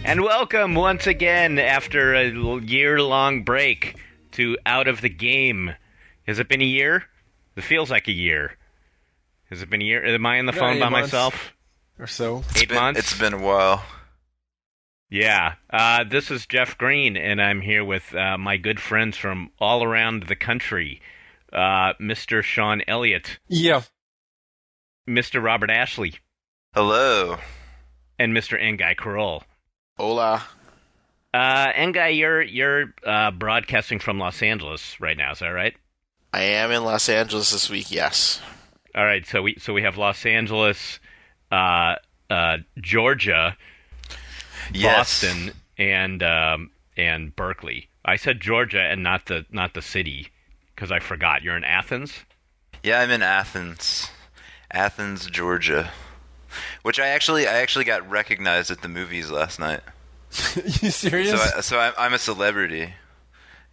And welcome once again after a year-long break to Out of the Game. Has it been a year? It feels like a year. Has it been a year? Am I on the phone by myself? Or so. 8 months? It's been a while. Yeah. This is Jeff Green, and I'm here with my good friends from all around the country. Mr. Sean Elliott. Yeah. Mr. Robert Ashley. Hello. And Mr. Ngai Kroll. Hola. Ngai, you're broadcasting from Los Angeles right now, is that right? I am in Los Angeles this week, yes. All right, so we have Los Angeles, Georgia, Yes. Boston, and Berkeley. I said Georgia and not the city because I forgot. You're in Athens? Yeah, I'm in Athens. Athens, Georgia. Which I actually got recognized at the movies last night. You serious? So I'm a celebrity.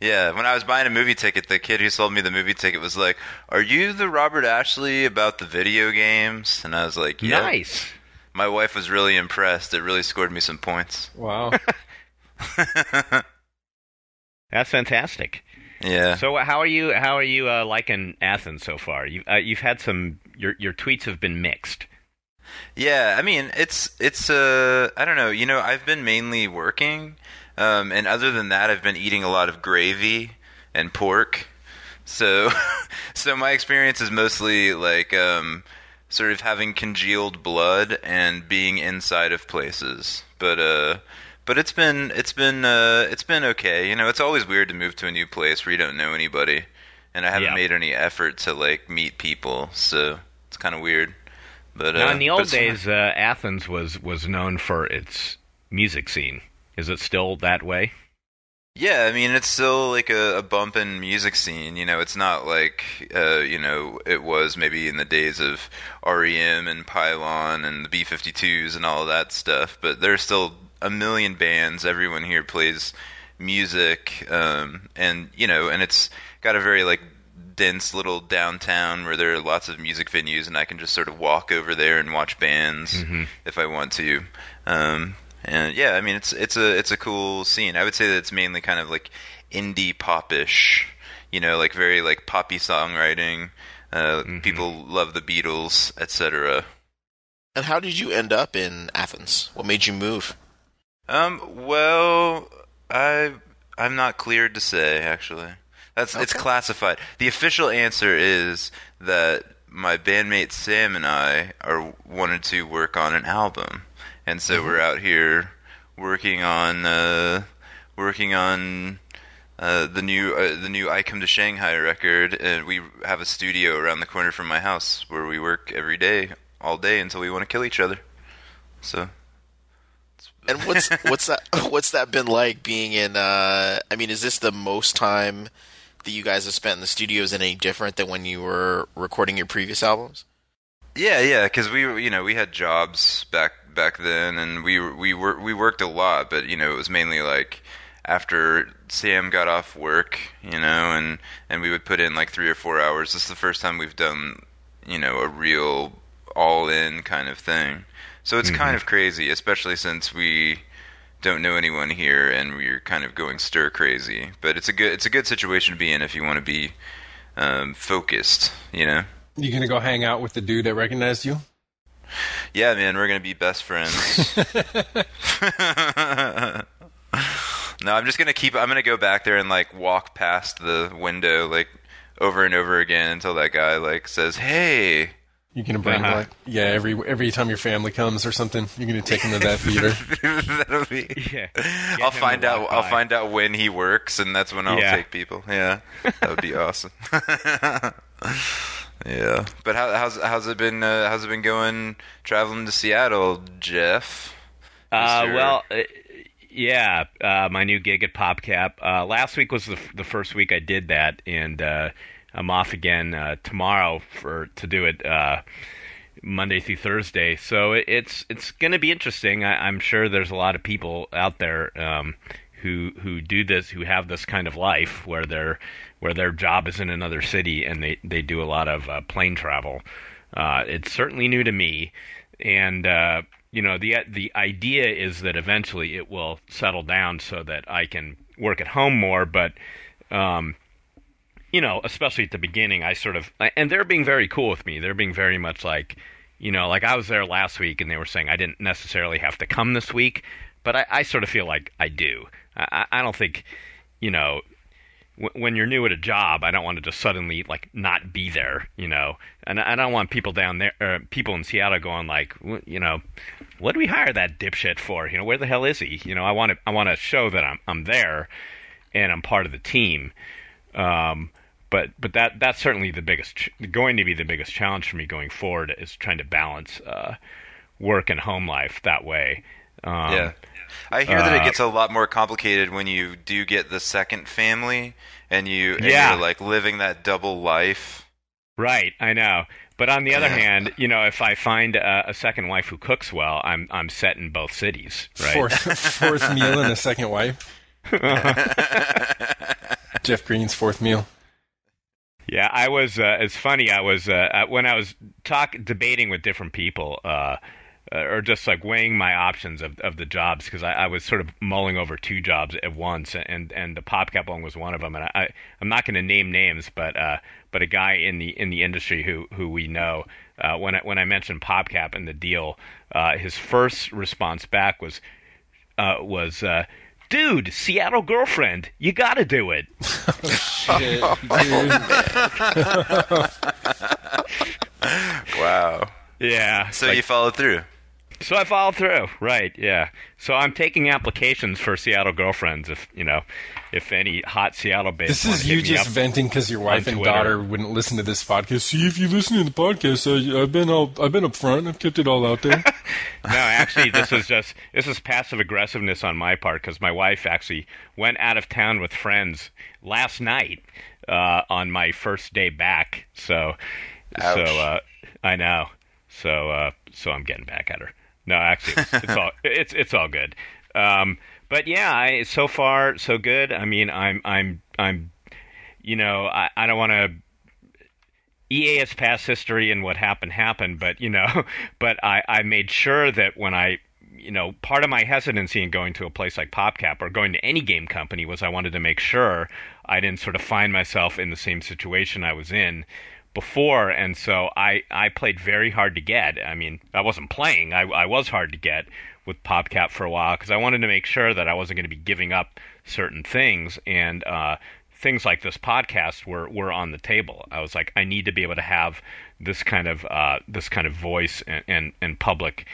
Yeah, when I was buying a movie ticket, the kid who sold me the movie ticket was like, "Are you the Robert Ashley about the video games?" And I was like, "Yeah." Nice. My wife was really impressed. It really scored me some points. Wow. That's fantastic. Yeah. So how are you liking Athens so far? You've had some your tweets have been mixed. Yeah, I mean, it's I don't know. You know, I've been mainly working, and other than that, I've been eating a lot of gravy and pork. So, so my experience is mostly like sort of having congealed blood and being inside of places. But it's been okay. You know, it's always weird to move to a new place where you don't know anybody, and I haven't made any effort to like meet people, so it's kind of weird. But now, in the old days, Athens was known for its music scene. Is it still that way? Yeah, I mean, it's still like a bumpin' music scene. You know, it's not like you know, it was maybe in the days of REM and Pylon and the B-52s and all of that stuff. But there's still a million bands. Everyone here plays music, and you know, and it's got a very like dense little downtown where there are lots of music venues, and I can just sort of walk over there and watch bands if I want to. And yeah, I mean, it's a cool scene. I would say that it's mainly kind of like indie popish, you know, like very like poppy songwriting. People love the Beatles, etc. And how did you end up in Athens? What made you move? Well, I'm not cleared to say, actually. It's classified. The official answer is that my bandmate Sam and I wanted to work on an album, and so we're out here working on the new I Come to Shanghai record, and we have a studio around the corner from my house where we work every day, all day until we want to kill each other. So. And what's that been like being in? I mean, is this the most time that you guys have spent in the studio? Is it any different than when you were recording your previous albums? Yeah, because we had jobs back then, and we worked a lot, but you know, it was mainly like after Sam got off work, you know, and we would put in like 3 or 4 hours. This is the first time we've done, you know, a real all-in kind of thing. So it's kind of crazy, especially since we don't know anyone here and we're kind of going stir crazy. But it's a good situation to be in if you want to be focused, you know. You gonna go hang out with the dude that recognized you? Yeah, man, we're gonna be best friends. No, I'm gonna go back there and like walk past the window like over and over again until that guy like says, "Hey." You're gonna bring like every time your family comes or something, you're gonna take him to that theater. That'll be. Yeah. I'll find out when he works, and that's when I'll take people. Yeah, that would be awesome. Yeah, but how's it been? How's it been going traveling to Seattle, Jeff? My new gig at PopCap. Last week was the first week I did that, and I'm off again tomorrow to do it Monday through Thursday. So it's going to be interesting. I'm sure there's a lot of people out there who do this, who have this kind of life where their job is in another city and they do a lot of plane travel. It's certainly new to me, and the idea is that eventually it will settle down so that I can work at home more. But especially at the beginning, and they're being very cool with me. They're being very much like, like I was there last week and they were saying I didn't necessarily have to come this week, but I sort of feel like I do. I don't think, when you're new at a job, I don't want to just suddenly like not be there, and I don't want people down there, people in Seattle going like, what do we hire that dipshit for? Where the hell is he? I want to show that I'm there and I'm part of the team. But that's certainly going to be the biggest challenge for me going forward, is trying to balance work and home life that way. Yeah. I hear that it gets a lot more complicated when you do get the second family and you're like living that double life. Right, I know. But on the other hand, if I find a second wife who cooks well, I'm set in both cities. Right? Fourth meal and a second wife. Jeff Green's fourth meal. Yeah, I was. It's funny. I was when I was debating with different people, or just like weighing my options of the jobs, because I was sort of mulling over two jobs at once, and the PopCap one was one of them. And I'm not going to name names, but a guy in the industry who we know, when I mentioned PopCap and the deal, his first response back was. Dude, Seattle girlfriend, you gotta do it. Shit, Wow. Yeah. So you followed through. So I followed through, right? Yeah. So I'm taking applications for Seattle girlfriends. If any hot Seattle-based. This is you just venting because your wife and daughter wouldn't listen to this podcast. See, if you listen to the podcast, I've been up front. I've kept it all out there. No, actually, this is passive aggressiveness on my part, because my wife actually went out of town with friends last night on my first day back. So I know. So I'm getting back at her. No, actually, it's all good. But yeah, so far so good. I mean, I'm I don't want to. EA has past history, and what happened. But but I made sure that when part of my hesitancy in going to a place like PopCap or going to any game company was I wanted to make sure I didn't sort of find myself in the same situation I was in before, and so I played very hard to get. I mean, I wasn't playing. I was hard to get with PopCap for a while, because I wanted to make sure that I wasn't going to be giving up certain things, and things like this podcast were on the table. I was like, I need to be able to have this kind of voice and public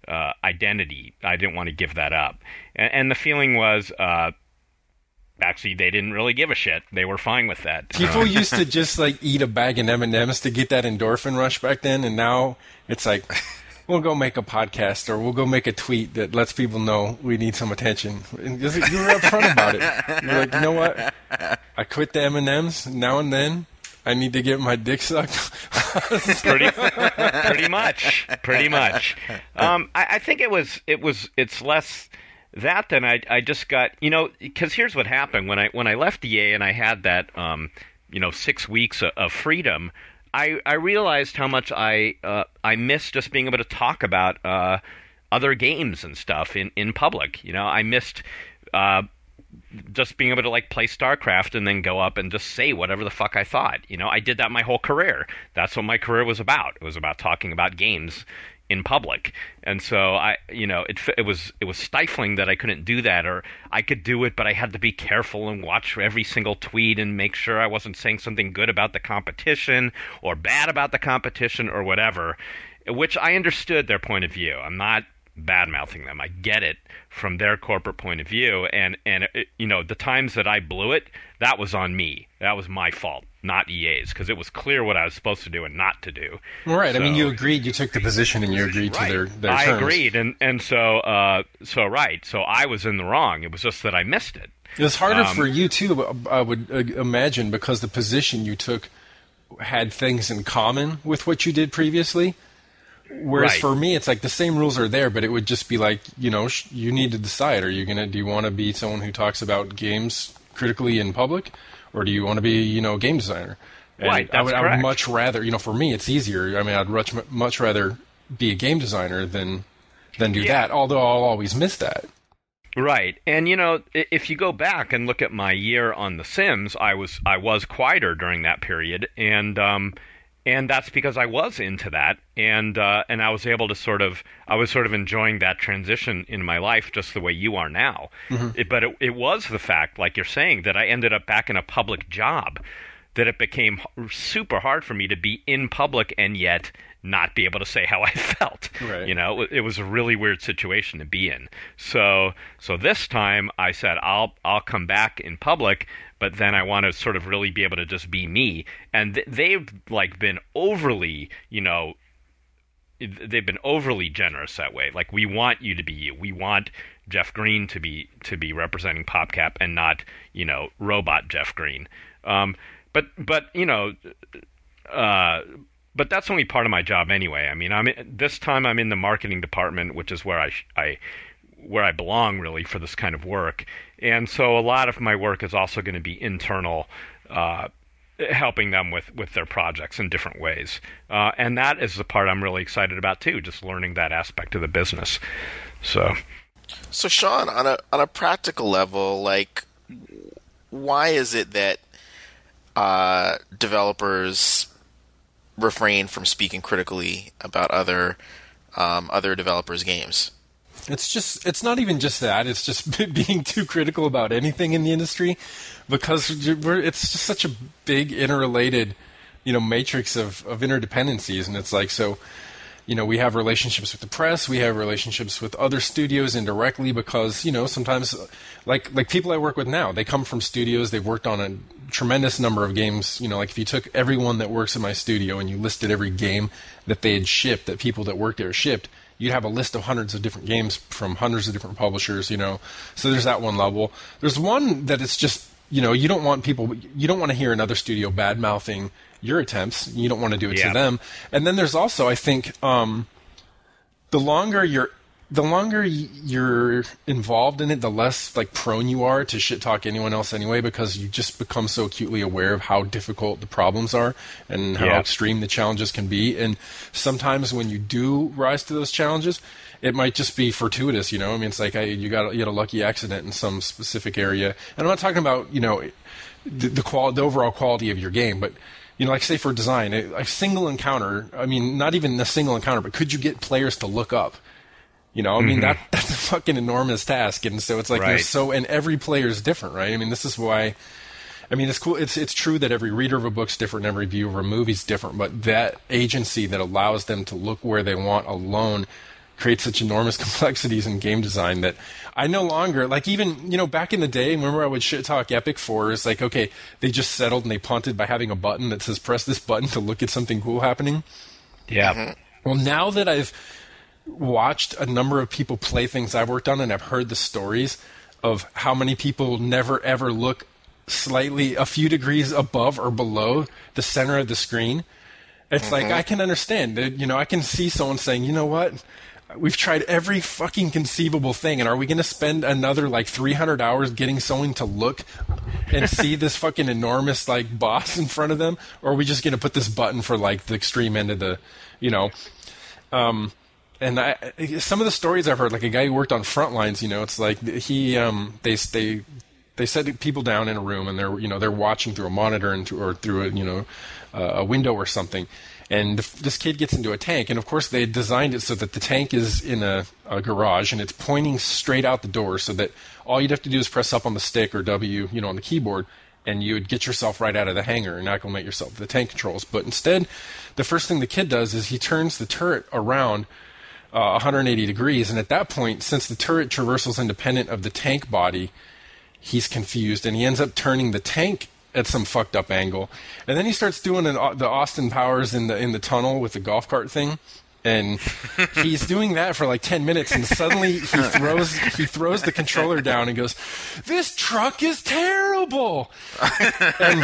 identity. I didn't want to give that up, and the feeling was. Actually, they didn't really give a shit. They were fine with that. People used to just like eat a bag of M&Ms to get that endorphin rush back then, and now it's like, we'll go make a podcast or we'll go make a tweet that lets people know we need some attention. And you were upfront about it. You're like, you know what? I quit the M&Ms now and then. I need to get my dick sucked. pretty much. I think it's less. That then I just got, because here's what happened when I left EA and I had that 6 weeks of freedom. I realized how much I missed just being able to talk about other games and stuff in public. I missed just being able to like play StarCraft and then go up and just say whatever the fuck I thought. I did that my whole career. That's what my career was about. It was about talking about games in public, and so it was stifling that I couldn't do that, or I could do it, but I had to be careful and watch every single tweet and make sure I wasn't saying something good about the competition or bad about the competition or whatever. Which I understood their point of view. I'm not bad-mouthing them. I get it from their corporate point of view, and the times that I blew it, that was on me. That was my fault, not EA's, because it was clear what I was supposed to do and not to do. Right. So, I mean, you agreed. You took the position and you agreed to their terms. I agreed, and so right. So I was in the wrong. It was just that I missed it. It was harder for you too, I would imagine, because the position you took had things in common with what you did previously. Whereas for me, it's like the same rules are there, but it would just be like, you need to decide. Do you want to be someone who talks about games critically in public, or do you want to be, a game designer? And right, that's I would much rather, for me, it's easier. I mean, I'd much rather be a game designer than than do that, although I'll always miss that. Right. And, if you go back and look at my year on The Sims, I was quieter during that period, and that's because I was into that, and I was able to I was sort of enjoying that transition in my life just the way you are now. Mm-hmm. But it was the fact, like you're saying, that I ended up back in a public job, that it became super hard for me to be in public and yet not be able to say how I felt. Right. It was a really weird situation to be in. So this time I said I'll come back in public, but then I want to sort of really be able to just be me. And they've been overly, they've been overly generous that way. Like, we want you to be you. We want Jeff Green to be representing PopCap and not, robot Jeff Green. But that's only part of my job anyway. I mean, this time I'm in the marketing department, which is where I belong really for this kind of work. And so a lot of my work is also going to be internal, helping them with their projects in different ways. And that is the part I'm really excited about too, just learning that aspect of the business. So Sean, on a practical level, why is it that developers refrain from speaking critically about other developers' games? It's not even just that. It's just being too critical about anything in the industry, because it's just such a big interrelated, matrix of interdependencies. And it's we have relationships with the press, we have relationships with other studios indirectly, because, sometimes like people I work with now, they come from studios, they've worked on a tremendous number of games. If you took everyone that works in my studio and you listed every game that they had shipped, that people that worked there shipped, you'd have a list of hundreds of different games from hundreds of different publishers, So there's that one level. There's one that it's just, you don't want to hear another studio bad-mouthing your attempts. You don't want to do it to them. And then there's also, I think, the longer you're involved in it, the less prone you are to shit talk anyone else anyway, because you just become so acutely aware of how difficult the problems are and how extreme the challenges can be. And sometimes when you do rise to those challenges, it might just be fortuitous. I mean, it's you had a lucky accident in some specific area. And I'm not talking about the overall quality of your game, but say for design, a single encounter. I mean, not even a single encounter, but could you get players to look up? I mean, that's a fucking enormous task. And so it's and every player is different, right? I mean, this is why, it's cool. It's true that every reader of a book's different, and every viewer of a movie's different, but that agency that allows them to look where they want alone creates such enormous complexities in game design that I no longer, even, back in the day, remember I would shit talk Epic for, is okay, they just settled and they punted by having a button that says press this button to look at something cool happening. Yeah. Mm-hmm. Well, now that I've watched a number of people play things I've worked on, and I've heard the stories of how many people never ever look slightly a few degrees above or below the center of the screen, it's I can understand. I can see someone saying, you know what? We've tried every fucking conceivable thing, and are we going to spend another 300 hours getting someone to look and see this fucking enormous boss in front of them, or are we just going to put this button for the extreme end of the, And some of the stories I've heard, a guy who worked on Frontlines, it's they set people down in a room, and they're watching through a monitor or through a window or something, and this kid gets into a tank, and of course they designed it so that the tank is in a garage and it's pointing straight out the door, so that all you'd have to do is press up on the stick or W, on the keyboard, and you would get yourself right out of the hangar and acclimate yourself to the tank controls. But instead, the first thing the kid does is he turns the turret around 180 degrees, and at that point, since the turret traversals independent of the tank body, he's confused, and he ends up turning the tank at some fucked up angle, and then he starts doing the Austin Powers in the tunnel with the golf cart thing, and he's doing that for 10 minutes, and suddenly he throws the controller down and goes, "This truck is terrible." and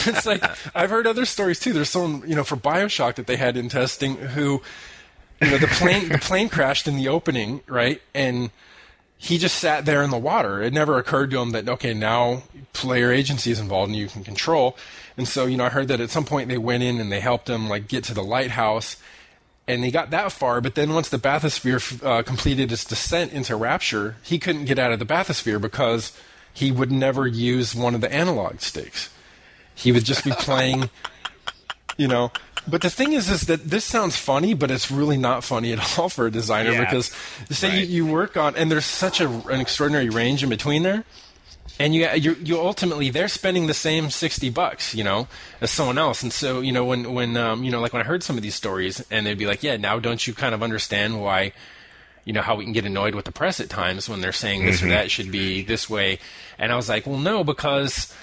it's I've heard other stories too. There's someone for BioShock that they had in testing who. The plane crashed in the opening, right? And he just sat there in the water. It never occurred to him that, okay, now player agency is involved and you can control. And so, I heard that at some point they went in and they helped him get to the lighthouse, and he got that far, but then once the bathysphere completed its descent into Rapture, he couldn't get out of the bathysphere because he would never use one of the analog sticks. He would just be playing, But the thing is that this sounds funny, but it's really not funny at all for a designer because say you work on, and there's such an extraordinary range in between there, and you ultimately they're spending the same $60, as someone else, and so when like when I heard some of these stories, and they'd be like, yeah, now don't you kind of understand why? How we can get annoyed with the press at times when they're saying this or that should be this way, and I was like, well, no, because.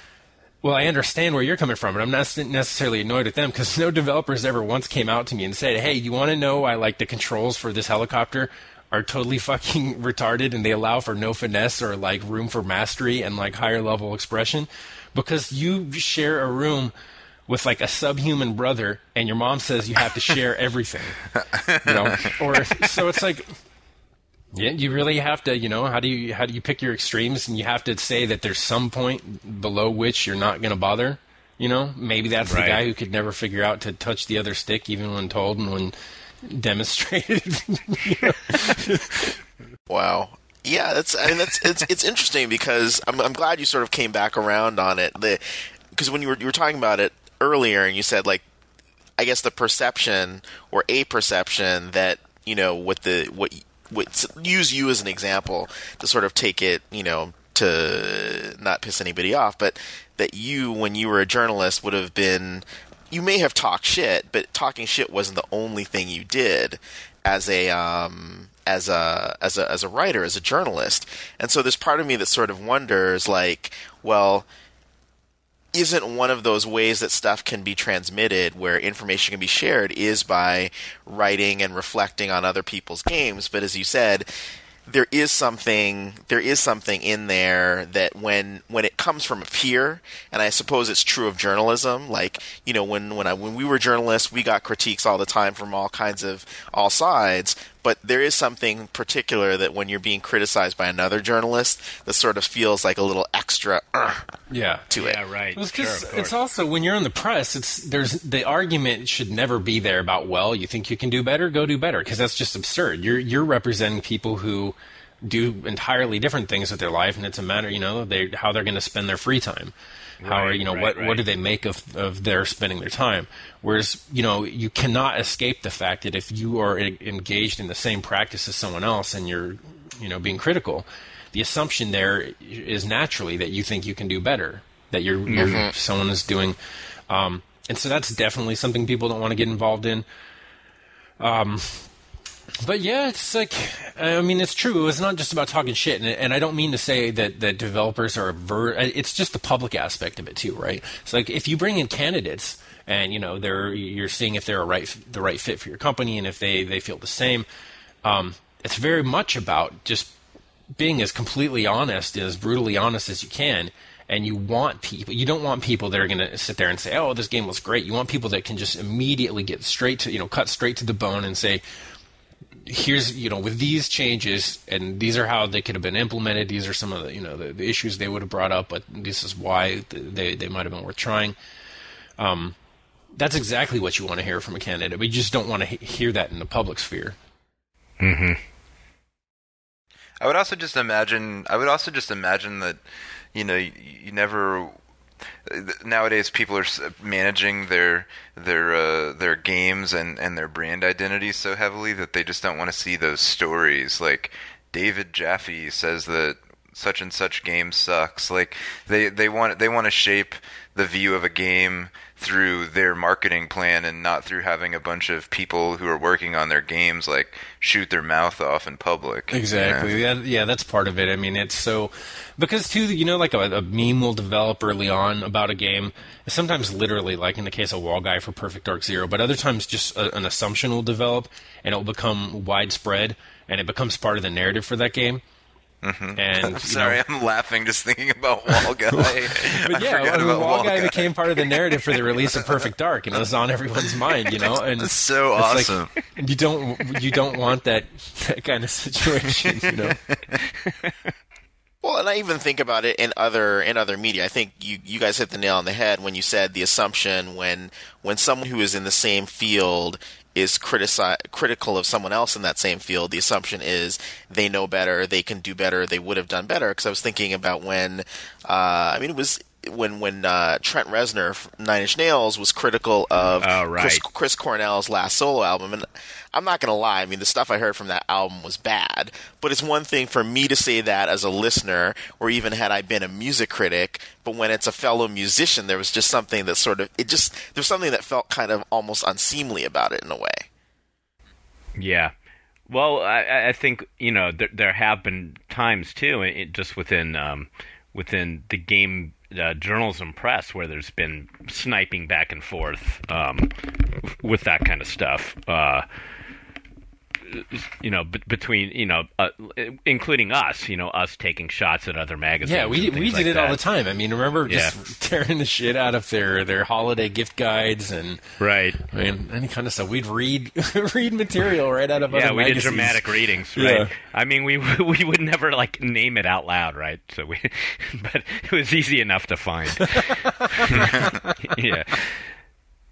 Well, I understand where you're coming from, but I'm not necessarily annoyed at them because no developers ever once came out to me and said, hey, you want to know why the controls for this helicopter are totally fucking retarded and they allow for no finesse or room for mastery and higher level expression? Because you share a room with a subhuman brother and your mom says you have to share everything. Or so it's yeah, you really have to, how do you pick your extremes, and you have to say that there's some point below which you're not going to bother, Maybe that's the guy who could never figure out to touch the other stick even when told and when demonstrated. Wow. Yeah, it's interesting because I'm glad you sort of came back around on it. Because when you were talking about it earlier and you said I guess the perception or a perception that, use you as an example to sort of take it, to not piss anybody off, but that you, when you were a journalist, would have been, you may have talked shit, but talking shit wasn't the only thing you did as a writer, as a journalist. And so there's part of me that sort of wonders, well, isn't one of those ways that stuff can be transmitted, where information can be shared, is by writing and reflecting on other people's games? But as you said, there is something in there that when it comes from a peer, and I suppose it's true of journalism. When we were journalists, we got critiques all the time from all sides. But there is something particular that when you're being criticized by another journalist, that sort of feels like a little extra to it. Yeah, right. Well, it's also when you're in the press, there's the argument should never be there about, well, you think you can do better, go do better, because that's just absurd. You're representing people who do entirely different things with their life, and it's a matter, how they're going to spend their free time. What do they make of their spending their time? Whereas, you cannot escape the fact that if you are engaged in the same practice as someone else and you're, being critical, the assumption there is naturally that you think you can do better, that someone is doing. And so that's definitely something people don't want to get involved in. But yeah, it's it's true. It's not just about talking shit, and I don't mean to say that developers are it's just the public aspect of it too, right? It's if you bring in candidates, and you're seeing if they're the right fit for your company, and if they feel the same. It's very much about just being as completely honest, as brutally honest as you can. And you don't want people that are going to sit there and say, "Oh, this game was great." You want people that can just immediately get cut straight to the bone and say, here's, with these changes, and these are how they could have been implemented. These are some of the, the issues they would have brought up, but this is why they might have been worth trying. That's exactly what you want to hear from a candidate. We just don't want to hear that in the public sphere. Mm-hmm. I would also just imagine that, you never. Nowadays, people are managing their games and their brand identities so heavily that they just don't want to see those stories. Like David Jaffe says that such and such game sucks. They want to shape the view of a game through their marketing plan and not through having a bunch of people who are working on their games shoot their mouth off in public. Exactly. Yeah, that's part of it. I mean, it's so because too, a meme will develop early on about a game. Sometimes literally, like in the case of Wall Guy for Perfect Dark Zero, but other times just an assumption will develop and it will become widespread and it becomes part of the narrative for that game. Mm-hmm. And I'm sorry, I'm laughing just thinking about Wall Guy. But Wall Guy became part of the narrative for the release of Perfect Dark, and it was on everyone's mind, And it's so awesome. You don't want that kind of situation, Well, and I even think about it in other media. I think you guys hit the nail on the head when you said the assumption when someone who is in the same field is critical of someone else in that same field, the assumption is they know better, they can do better, they would have done better. Because I was thinking about when, it was when Trent Reznor from Nine Inch Nails was critical of Chris Cornell's last solo album, and I'm not going to lie, I mean, the stuff I heard from that album was bad, but it's one thing for me to say that as a listener, or even had I been a music critic, but when it's a fellow musician, there was just something that there's something that felt kind of almost unseemly about it in a way. Yeah. Well, I think, there have been times, too, just within the game journalism press where there's been sniping back and forth with that kind of stuff. Between including us, us taking shots at other magazines. Yeah, we did it all the time. I mean, remember just tearing the shit out of their holiday gift guides and right. I mean, any kind of stuff. We'd read material right out of other magazines. Yeah, we did dramatic readings, right? Yeah. I mean, we would never name it out loud, right? So but it was easy enough to find. Yeah.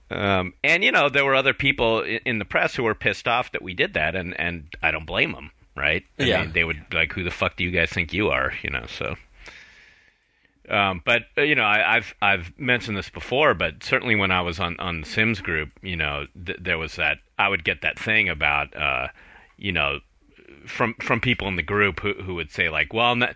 And there were other people in the press who were pissed off that we did that, and I don't blame them, right? I mean, they would be like, "Who the fuck do you guys think you are?" So. But I've mentioned this before, but certainly when I was on the Sims group, there was that I would get that thing about from people in the group who would say like, "Well, now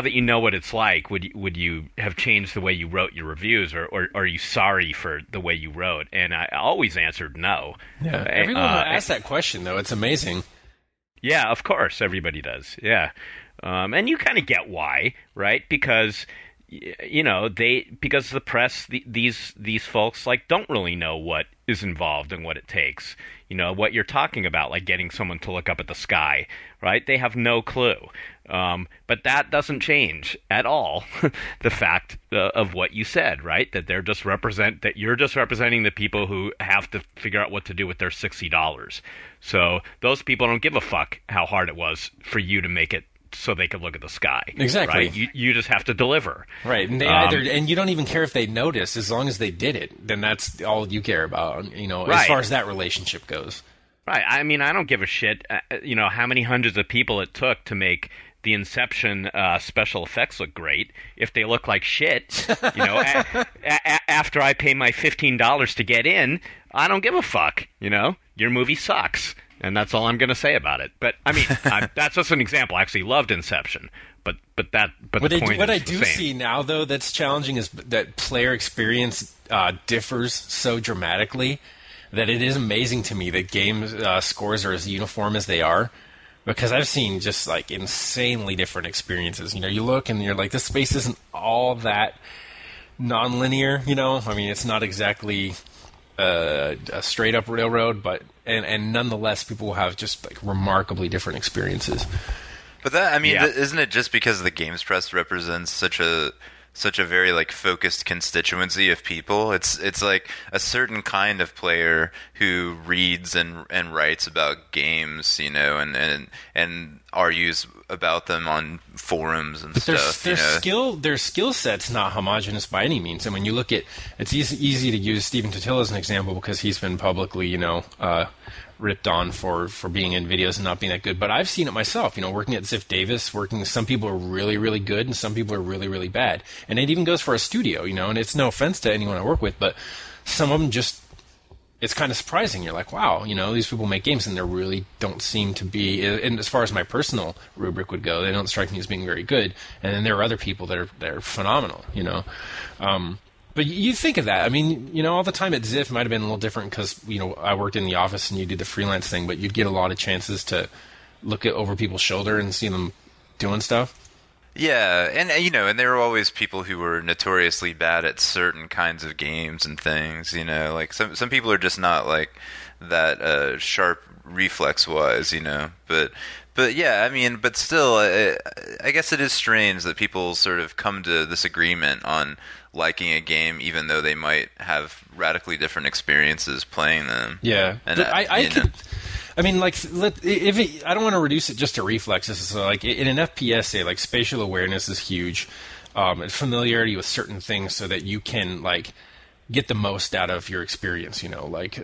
that you know what it's like, would you have changed the way you wrote your reviews, or are you sorry for the way you wrote?" And I always answered no. Yeah, everyone asks that question, though. It's amazing. Yeah, of course, everybody does. Yeah, and you kind of get why, right? Because because the press, these folks don't really know what is involved and what it takes. What you're talking about, like getting someone to look up at the sky, right? They have no clue. But that doesn't change at all the fact of what you said, right? That you're just representing the people who have to figure out what to do with their $60. So those people don't give a fuck how hard it was for you to make it so they could look at the sky. Exactly. Right? You just have to deliver. Right. And and you don't even care if they notice, as long as they did it, then that's all you care about, as far as that relationship goes. Right. I mean, I don't give a shit, how many hundreds of people it took to make the Inception special effects look great. If they look like shit, after I pay my $15 to get in, I don't give a fuck. Your movie sucks. And that's all I'm going to say about it. But I mean, that's just an example. I actually loved Inception, but the point what is I do see now, though, that's challenging is that player experience differs so dramatically that it is amazing to me that game scores are as uniform as they are. Because I've seen just insanely different experiences. You look and you're like, this space isn't all that non-linear. I mean, it's not exactly a straight up railroad, but and nonetheless, people will have just remarkably different experiences. But isn't it just because the games press represents such a very focused constituency of people? It's like a certain kind of player who reads and writes about games, and argues about them on forums and stuff. Their skill set's not homogenous by any means. And when you look at, it's easy to use Stephen Totilo as an example because he's been publicly, ripped on for being in videos and not being that good. But I've seen it myself, working at Ziff Davis, some people are really, really good and some people are really, really bad. And it even goes for a studio, and it's no offense to anyone I work with, but some of them it's kind of surprising. You're like, wow, these people make games and they really don't seem to be, and as far as my personal rubric would go, they don't strike me as being very good. And then there are other people that are phenomenal, But you think of that. I mean, all the time at Ziff might have been a little different because, I worked in the office and you did the freelance thing, but you'd get a lot of chances to look over people's shoulder and see them doing stuff. Yeah, and and there were always people who were notoriously bad at certain kinds of games and things. Some people are just not that sharp reflex-wise. But yeah, I mean, but still, I guess it is strange that people sort of come to this agreement on liking a game, even though they might have radically different experiences playing them. Yeah, and I don't want to reduce it just to reflexes. So, in an FPS, say, spatial awareness is huge. Familiarity with certain things, so that you can get the most out of your experience.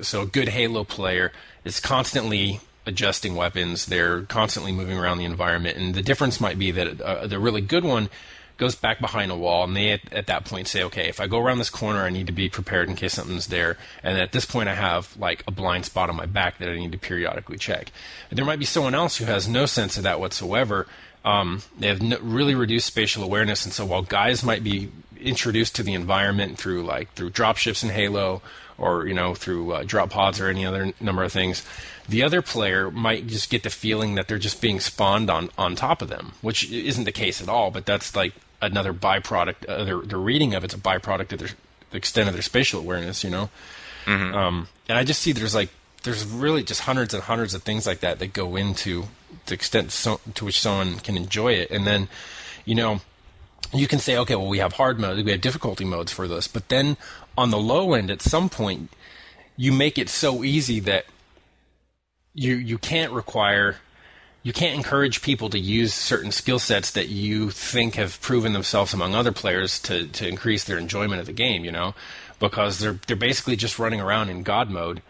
So a good Halo player is constantly adjusting weapons. They're constantly moving around the environment, and the difference might be that the really good one goes back behind a wall, and they at that point say, okay, if I go around this corner, I need to be prepared in case something's there. And at this point, I have like a blind spot on my back that I need to periodically check. And there might be someone else who has no sense of that whatsoever. They have really reduced spatial awareness, and so while guys might be introduced to the environment through drop shifts in Halo, or through drop pods or any other number of things, the other player might just get the feeling that they're just being spawned on top of them, which isn't the case at all. But that's like another byproduct. Their reading of it's a byproduct of the extent of their spatial awareness. And I just see there's really just hundreds and hundreds of things like that go into the extent to which someone can enjoy it. And then, you can say, okay, well, we have hard mode, we have difficulty modes for this, but then on the low end, at some point, you make it so easy that you can't encourage people to use certain skill sets that you think have proven themselves among other players to increase their enjoyment of the game, because they're basically just running around in God mode,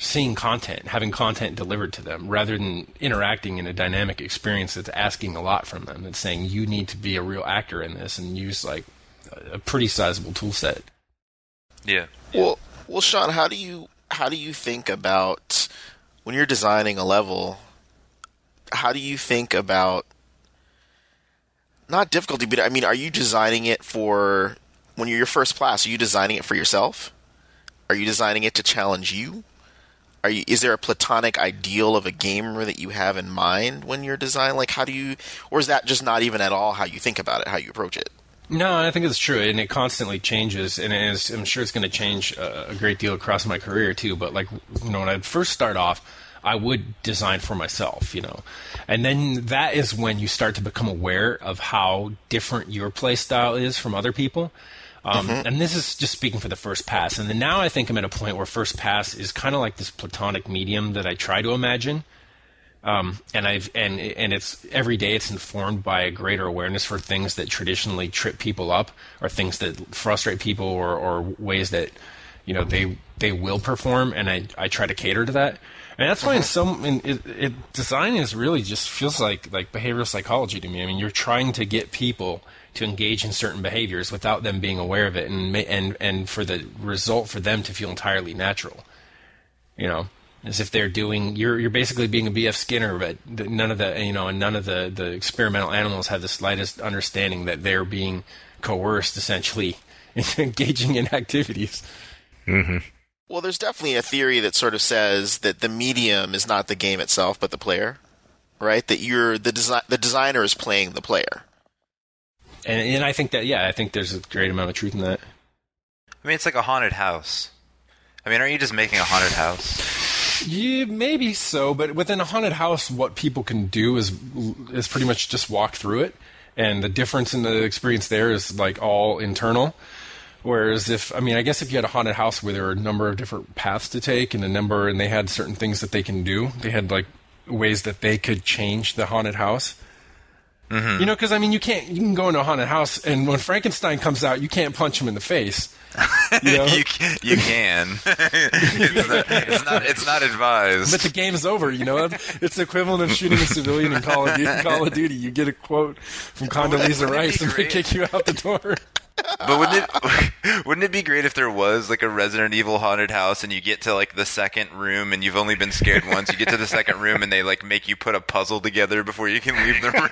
seeing content, having content delivered to them, rather than interacting in a dynamic experience that's asking a lot from them. It's saying you need to be a real actor in this and use like a pretty sizable tool set. Yeah. Well, Sean, how do you think about when you're designing a level? How do you think about not difficulty, but I mean, are you designing it for when you're your first class? Are you designing it for yourself? Are you designing it to challenge you? Is there a platonic ideal of a gamer that you have in mind when you're designing? Like, or is that just not even at all how you think about it, how you approach it? No, I think it's true, and it constantly changes, and I'm sure it's going to change a great deal across my career too. But when I first start off, I would design for myself, and then that is when you start to become aware of how different your play style is from other people. And this is just speaking for the first pass. And then now I think I'm at a point where first pass is kind of like this platonic medium that I try to imagine. And it's every day it's informed by a greater awareness for things that traditionally trip people up, or things that frustrate people, or ways that they will perform, and I try to cater to that. And that's why design is really just feels like behavioral psychology to me. I mean, you're trying to get people to engage in certain behaviors without them being aware of it, and for the result for them to feel entirely natural. As if they're doing, you're basically being a B.F. Skinner, but none of the experimental animals have the slightest understanding that they're being coerced, essentially, into engaging in activities. Mm-hmm. Well, there's definitely a theory that sort of says that the medium is not the game itself, but the player, right? That the designer is playing the player. And I think that, I think there's a great amount of truth in that. I mean, it's like a haunted house. I mean, aren't you just making a haunted house? Yeah, maybe so, but within a haunted house, what people can do is pretty much just walk through it, and the difference in the experience there is like all internal. Whereas I guess if you had a haunted house where there were a number of different paths to take and they had certain things that they can do, they had like ways that they could change the haunted house. Mm-hmm. Because you can go into a haunted house, and when Frankenstein comes out, you can't punch him in the face. You can. It's not advised. But the game's over. It's the equivalent of shooting a civilian in Call of Duty. You get a quote from Condoleezza Rice, and they kick you out the door. But wouldn't it be great if there was like a Resident Evil haunted house, and you get to like the second room, and you've only been scared once. You get to the second room, and they like make you put a puzzle together before you can leave the room.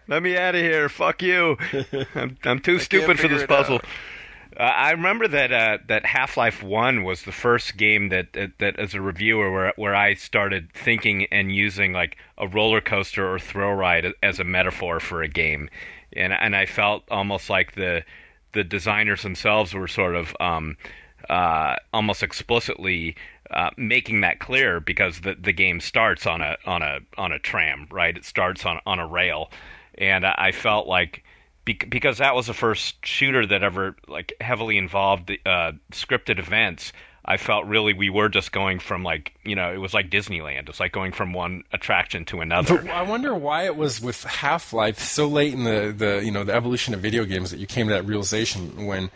Let me out of here! Fuck you! I'm too stupid for this puzzle. I remember that Half-Life 1 was the first game that as a reviewer where I started thinking and using like a roller coaster or thrill ride as a metaphor for a game, and I felt almost like the designers themselves were sort of almost explicitly making that clear, because the game starts on a tram, right? It starts on a rail, and I felt like, because that was the first shooter that ever like heavily involved scripted events, I felt really we were just going from it was like Disneyland. It's like going from one attraction to another. But I wonder why it was with Half-Life so late in the evolution of video games that you came to that realization when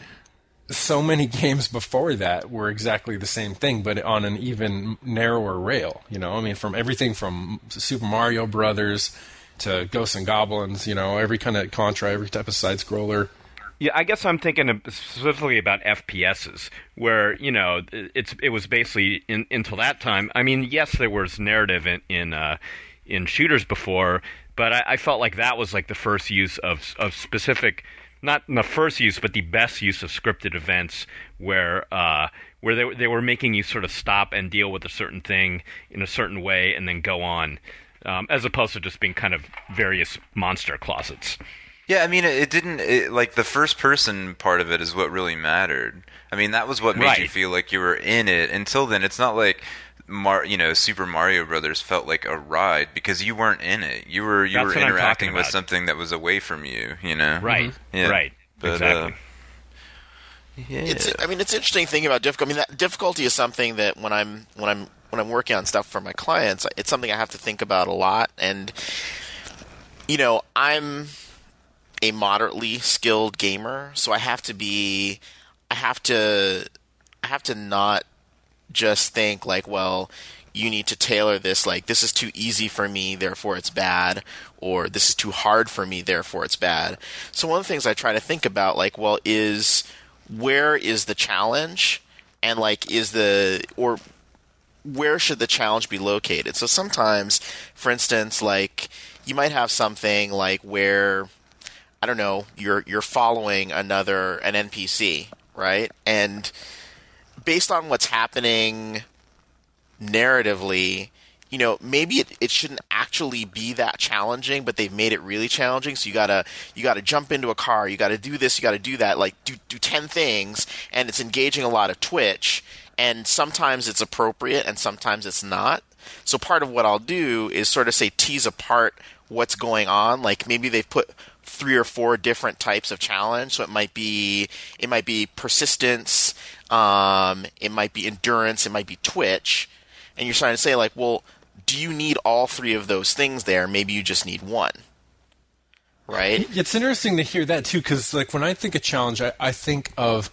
so many games before that were exactly the same thing, but on an even narrower rail. I mean, from everything from Super Mario Brothers to Ghosts and Goblins, every kind of Contra, every type of side-scroller. Yeah, I guess I'm thinking specifically about FPSs, where it was basically until that time. I mean, yes, there was narrative in shooters before, but I felt like that was like the first use of specific, not the first use, but the best use of scripted events, where they were making you sort of stop and deal with a certain thing in a certain way and then go on, as opposed to just being kind of various monster closets. Yeah, I mean, it didn't like the first person part of it is what really mattered. I mean, that was what made you feel like you were in it. Until then, it's not like Super Mario Brothers felt like a ride because you weren't in it. You were interacting with something that was away from you. Right. Mm-hmm. Yeah. Right. But, exactly. Yeah. It's interesting thinking about difficulty. I mean, that difficulty is something that when I'm working on stuff for my clients, it's something I have to think about a lot. And I'm a moderately skilled gamer, so I have to not just think like, well, you need to tailor this, like this is too easy for me, therefore it's bad, or this is too hard for me, therefore it's bad. So one of the things I try to think about, like, well, is where is the challenge, and like where should the challenge be located? So sometimes, for instance, like you might have something like where, I don't know, you're following an NPC, right? And based on what's happening narratively, maybe it shouldn't actually be that challenging, but they've made it really challenging. So you gotta jump into a car, you gotta do this, you gotta do that, like do 10 things, and it's engaging a lot of twitch. And sometimes it's appropriate, and sometimes it's not. So part of what I'll do is sort of tease apart what's going on. Like maybe they've put 3 or 4 different types of challenge. So it might be persistence, it might be endurance, it might be twitch. And you're trying to say like, well, do you need all 3 of those things there? Maybe you just need one. Right? It's interesting to hear that too, because like when I think of challenge, I think of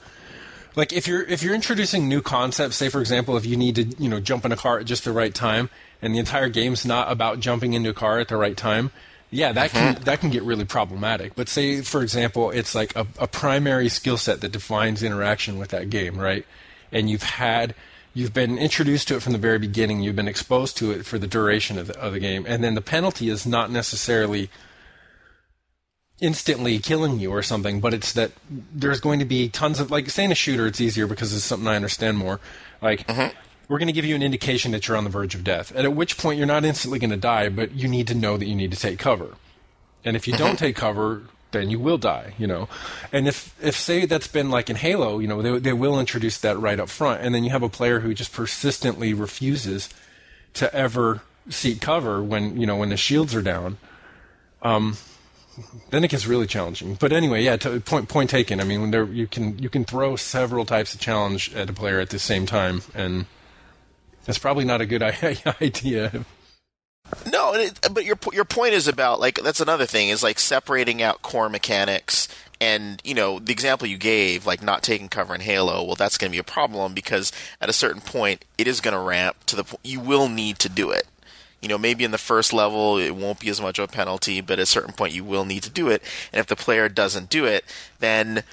like if you're introducing new concepts, say for example, if you need to jump in a car at just the right time, and the entire game's not about jumping into a car at the right time, yeah, that can get really problematic. But say for example, it's like a primary skill set that defines interaction with that game, right? And you've been introduced to it from the very beginning. You've been exposed to it for the duration of the game, and then the penalty is not necessarily instantly killing you or something, but it's that there's going to be tons of, like, say in a shooter it's easier because it's something I understand more. Like, we're going to give you an indication that you're on the verge of death, and at which point you're not instantly going to die, but you need to know that you need to take cover. And if you don't take cover, then you will die, And if say that's been like in Halo, they will introduce that right up front, and then you have a player who just persistently refuses to ever seek cover when the shields are down. Then it gets really challenging. But anyway, yeah. Point taken. I mean, when you can throw several types of challenge at a player at the same time, and that's probably not a good idea. No, but your point is about, like, that's another thing, is like separating out core mechanics. And the example you gave, like not taking cover in Halo, well, that's going to be a problem because at a certain point it is going to ramp to the point you will need to do it. Maybe in the first level it won't be as much of a penalty, but at a certain point you will need to do it. And if the player doesn't do it, then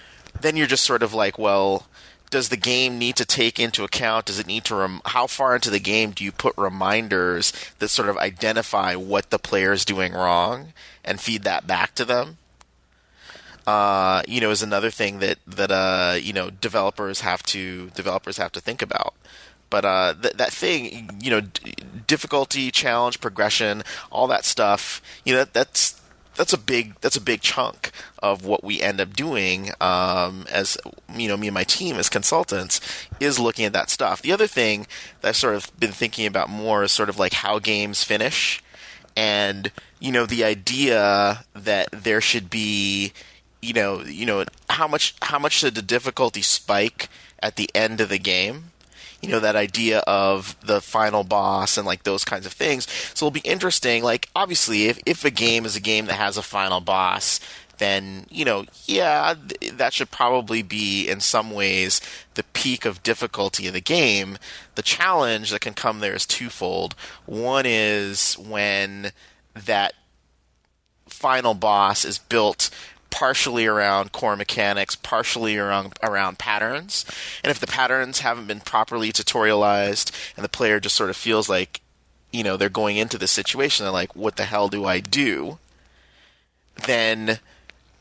you're just sort of like, well, does the game need to take into account? Does it need to? How far into the game do you put reminders that sort of identify what the player is doing wrong and feed that back to them? Is another thing that developers have to think about. But that thing, difficulty, challenge, progression, all that stuff, that's a big chunk of what we end up doing as me and my team as consultants, is looking at that stuff. The other thing that I've sort of been thinking about more is sort of like how games finish, and the idea that there should be how much should the difficulty spike at the end of the game? that idea of the final boss and like those kinds of things. So it'll be interesting. Like, obviously, if a game is a game that has a final boss, then, that should probably be, in some ways, the peak of difficulty of the game. The challenge that can come there is twofold. One is when that final boss is built partially around core mechanics, partially around patterns. And if the patterns haven't been properly tutorialized and the player just sort of feels like, they're going into this situation, they're like, what the hell do I do? Then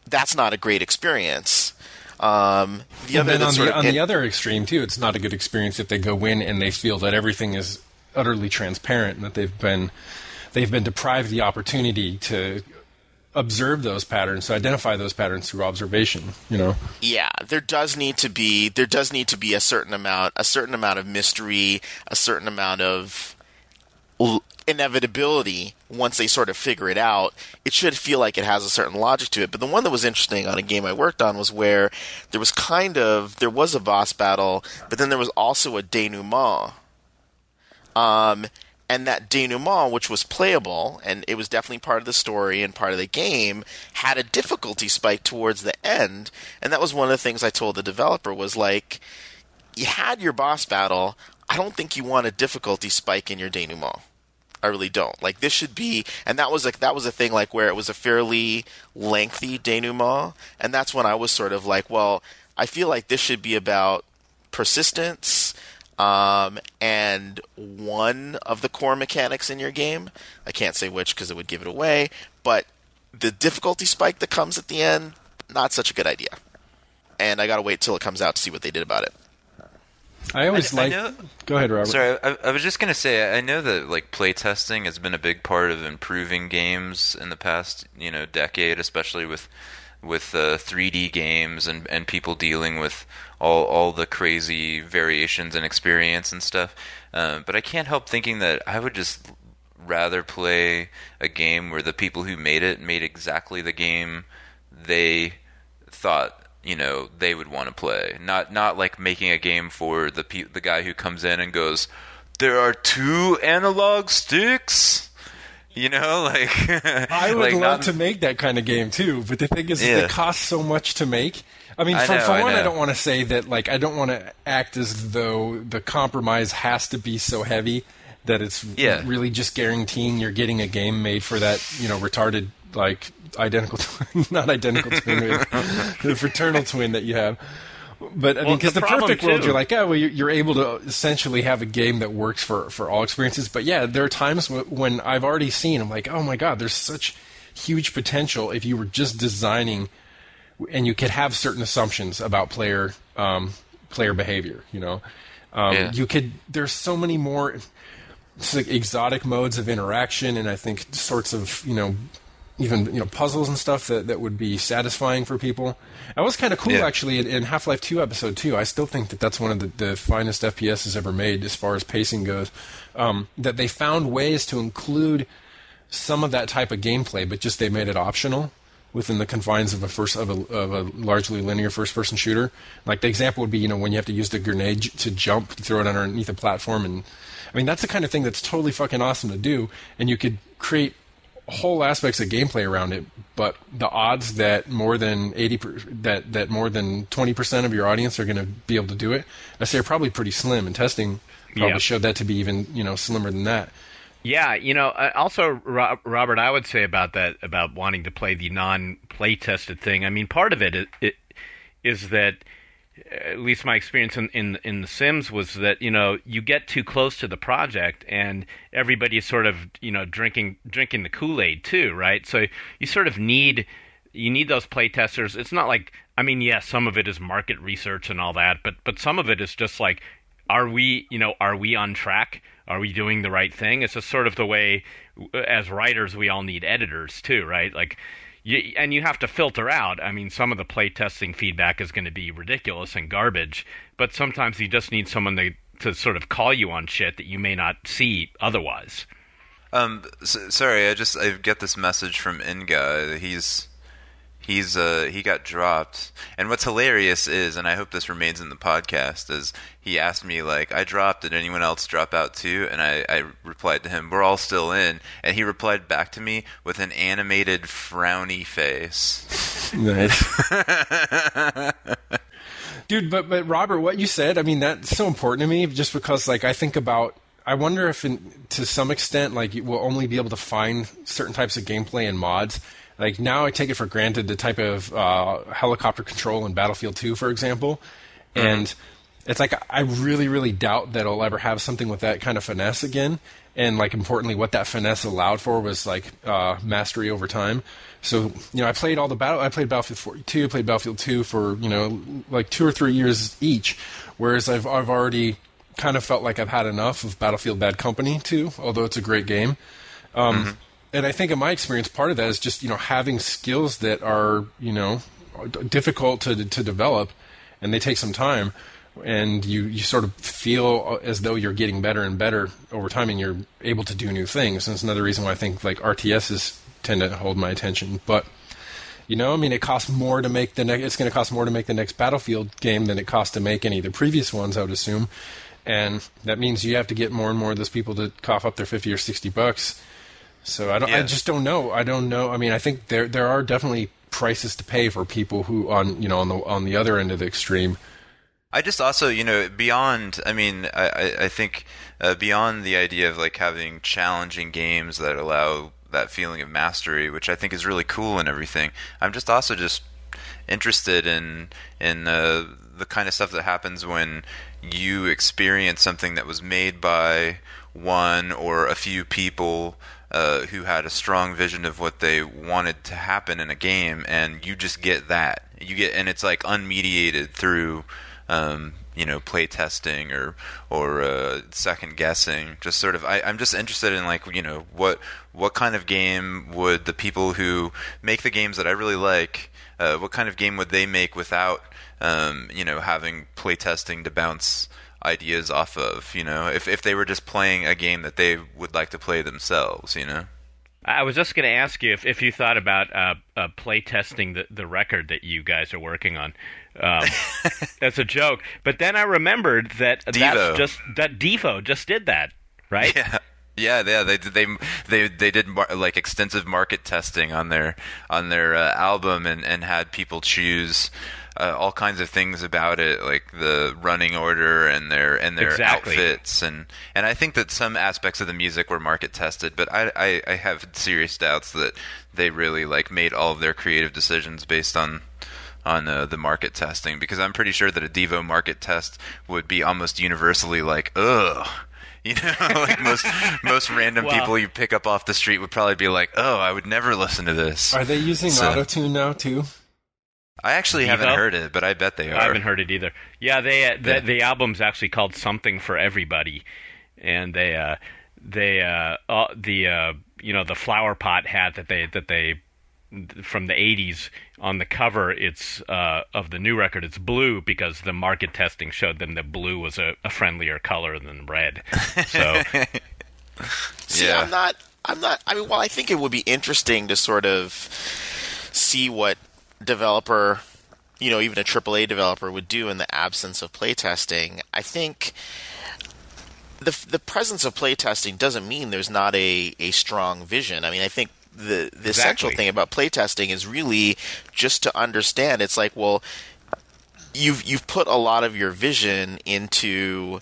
that's not a great experience. On the other extreme, too, it's not a good experience if they go in and they feel that everything is utterly transparent and that they've been deprived the opportunity to observe those patterns, to identify those patterns through observation. Yeah, there does need to be a certain amount of mystery, a certain amount of inevitability. Once they sort of figure it out, it should feel like it has a certain logic to it. But the one that was interesting on a game I worked on was where there was a boss battle, but then there was also a denouement. And that denouement, which was playable, and it was definitely part of the story and part of the game, had a difficulty spike towards the end. And that was one of the things I told the developer was like, you had your boss battle. I don't think you want a difficulty spike in your denouement. I really don't. Like, this should be, and that was a thing like where it was a fairly lengthy denouement, and that's when I was sort of like, well, I feel like this should be about persistence, and one of the core mechanics in your game. I can't say which because it would give it away, but the difficulty spike that comes at the end, not such a good idea. And I gotta wait till it comes out to see what they did about it. I know, go ahead, Robert. Sorry, I was just going to say, I know that like playtesting has been a big part of improving games in the past, decade, especially with 3D games and people dealing with all the crazy variations and experience and stuff. But I can't help thinking that I would just rather play a game where the people who made it made exactly the game they thought they would want to play. Not like making a game for the guy who comes in and goes, there are 2 analog sticks. I would love to make that kind of game too, but the thing is, it costs so much to make. I mean, for one, I don't want to say that. Like, I don't want to act as though the compromise has to be so heavy that it's really just guaranteeing you're getting a game made for that, retarded, like, identical twin, not identical twin, the fraternal twin that you have. But I mean, because the perfect world, you're like, you're able to essentially have a game that works for all experiences. But yeah, there are times when I've already seen, I'm like, oh my god, there's such huge potential if you were just designing, and you could have certain assumptions about player behavior. You could. There's so many more exotic modes of interaction, and I think sorts of even puzzles and stuff that would be satisfying for people. That was kind of cool, actually, in Half-Life 2 Episode 2. I still think that's one of the finest FPSs ever made as far as pacing goes. That they found ways to include some of that type of gameplay, but just they made it optional within the confines of a largely linear first-person shooter. Like, the example would be, when you have to use the grenade to jump, to throw it underneath a platform. And I mean, that's the kind of thing that's totally fucking awesome to do, and you could create whole aspects of gameplay around it, but the odds that more than 20% of your audience are going to be able to do it, I say, are probably pretty slim, and testing probably showed that to be even slimmer than that. Yeah, also, Robert, I would say about that, about wanting to play the non-play tested thing. I mean, part of it is that, at least my experience in The Sims was that, you get too close to the project and everybody is sort of, drinking the Kool-Aid too, right? So you sort of need those play testers. It's not like, I mean, yes, some of it is market research and all that, but some of it is just like, are we on track? Are we doing the right thing? It's just sort of the way, as writers, we all need editors too, right? Like, and you have to filter out. I mean, some of the playtesting feedback is going to be ridiculous and garbage, but sometimes you just need someone to sort of call you on shit that you may not see otherwise. Sorry, I get this message from Inga. He's he got dropped. And what's hilarious is, and I hope this remains in the podcast, is he asked me, like, I dropped, did anyone else drop out too? And I replied to him, we're all still in. And he replied back to me with an animated frowny face. Nice. Dude, but Robert, what you said, I mean, that's so important to me, just because, like, I wonder if to some extent, like, you will only be able to find certain types of gameplay and mods. Like, now I take it for granted the type of helicopter control in Battlefield 2, for example. And it's like, I really, really doubt that it'll ever have something with that kind of finesse again. And, like, importantly, what that finesse allowed for was, like, mastery over time. So, I played I played Battlefield 42, played Battlefield 2 for, like 2 or 3 years each, whereas I've already kind of felt like I've had enough of Battlefield Bad Company 2, although it's a great game. And I think in my experience, part of that is just, having skills that are, difficult to develop, and they take some time, and you sort of feel as though you're getting better and better over time, and you're able to do new things. And it's another reason why I think, like, RTSs tend to hold my attention. But, it costs more to make it's going to cost more to make the next Battlefield game than it costs to make any of the previous ones, I would assume. And that means you have to get more and more of those people to cough up their $50 or $60. So I just don't know. I don't know. I mean, I think there are definitely prices to pay for people who on the other end of the extreme. I just also, beyond, I think beyond the idea of, like, having challenging games that allow that feeling of mastery, which I think is really cool and everything, I'm just also just interested in the kind of stuff that happens when you experience something that was made by one or a few people who had a strong vision of what they wanted to happen in a game, and you just get that. And it's like unmediated through play testing or second guessing. Just sort of, I'm just interested in, like, what kind of game would the people who make the games that I really like, what kind of game would they make without having play testing to bounce ideas off of, if they were just playing a game that they would like to play themselves, I was just going to ask you if you thought about play testing the record that you guys are working on. That's a joke. But then I remembered that Devo just did that, right? Yeah, they did like extensive market testing on their album and had people choose all kinds of things about it, like the running order and their outfits, and I think that some aspects of the music were market tested, but I have serious doubts that they really, like, made all of their creative decisions based on the market testing, because I'm pretty sure that a Devo market test would be almost universally like, ugh. Like most random people you pick up off the street would probably be like, oh, I would never listen to this. Are they using Auto-Tune now too? I actually haven't heard it, but I bet they are. I haven't heard it either. Yeah, the album's actually called Something for Everybody, and the flower pot hat that they from the 80s, on the cover, it's of the new record, it's blue because the market testing showed them that blue was a friendlier color than red. So See, I'm not I mean, well, I think it would be interesting to sort of see what developer, even a AAA developer would do in the absence of playtesting. I think the presence of playtesting doesn't mean there's not a strong vision. I mean, I think the essential thing about playtesting is really just to understand. It's like, well, you've put a lot of your vision into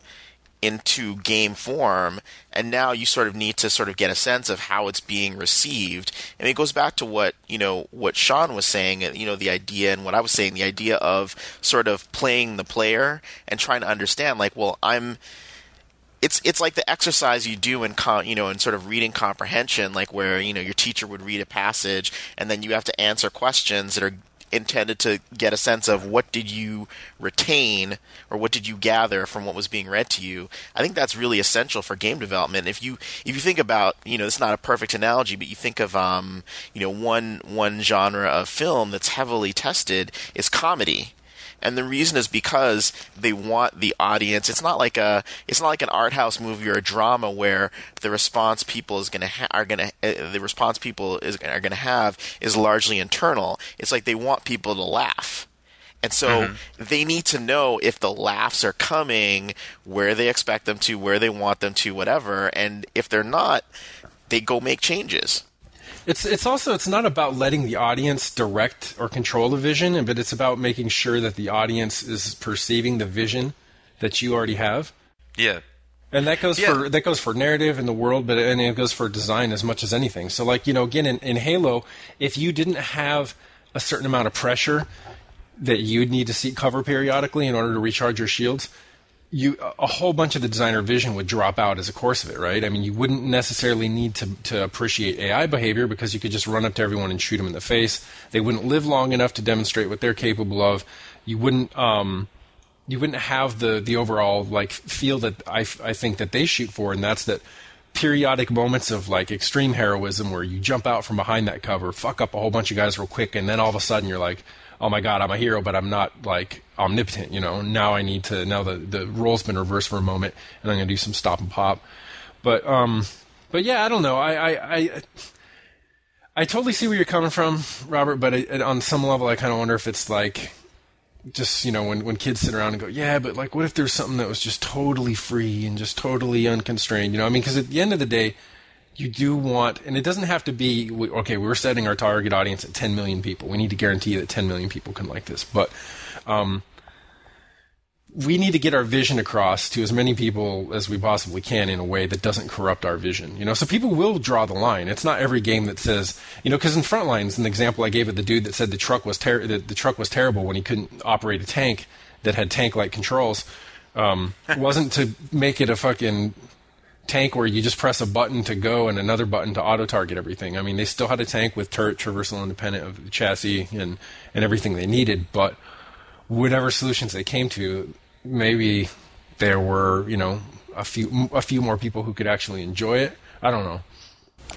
game form, and now you sort of need to sort of get a sense of how it's being received. And it goes back to what Sean was saying, the idea, and what I was saying, the idea of sort of playing the player and trying to understand, like, well, it's like the exercise you do in sort of reading comprehension, like where, your teacher would read a passage and then you have to answer questions that are intended to get a sense of what did you retain or what did you gather from what was being read to you. I think that's really essential for game development. If you think about, it's not a perfect analogy, but you think of one genre of film that's heavily tested is comedy. And the reason is because they want the audience. It's not like an art house movie or a drama where the response people are going to have is largely internal. It's like they want people to laugh. And so they need to know if the laughs are coming, where they expect them to, where they want them to, whatever. And if they're not, they go make changes. It's not about letting the audience direct or control the vision, but it's about making sure that the audience is perceiving the vision that you already have. Yeah. And that goes for narrative in the world, and it goes for design as much as anything. So, like, again, in Halo, if you didn't have a certain amount of pressure that you'd need to seek cover periodically in order to recharge your shields, a whole bunch of the designer vision would drop out as a course of it, right? I mean, you wouldn't necessarily need to appreciate AI behavior because you could just run up to everyone and shoot them in the face. They wouldn't live long enough to demonstrate what they're capable of. You wouldn't have the overall like feel that I think that they shoot for, and that's that periodic moments of like extreme heroism where you jump out from behind that cover, fuck up a whole bunch of guys real quick, and then all of a sudden you're like, oh my god, I'm a hero, but I'm not like omnipotent, Now the role's been reversed for a moment, and I'm gonna do some stop and pop. But yeah, I don't know. I totally see where you're coming from, Robert. But on some level, I kind of wonder if it's like just when kids sit around and go, yeah, but like what if there's something that was just totally free and just totally unconstrained? I mean, because at the end of the day, you do want, and it doesn't have to be, okay, we're setting our target audience at 10 million people. We need to guarantee that 10 million people can like this. But we need to get our vision across to as many people as we possibly can in a way that doesn't corrupt our vision. So people will draw the line. It's not every game that says, because in Frontlines, an example I gave of the dude that said the truck was terrible when he couldn't operate a tank that had tank-like controls, wasn't to make it a fucking tank where you just press a button to go and another button to auto-target everything. I mean, they still had a tank with turret traversal independent of the chassis and everything they needed, but whatever solutions they came to, maybe there were, a few more people who could actually enjoy it. I don't know.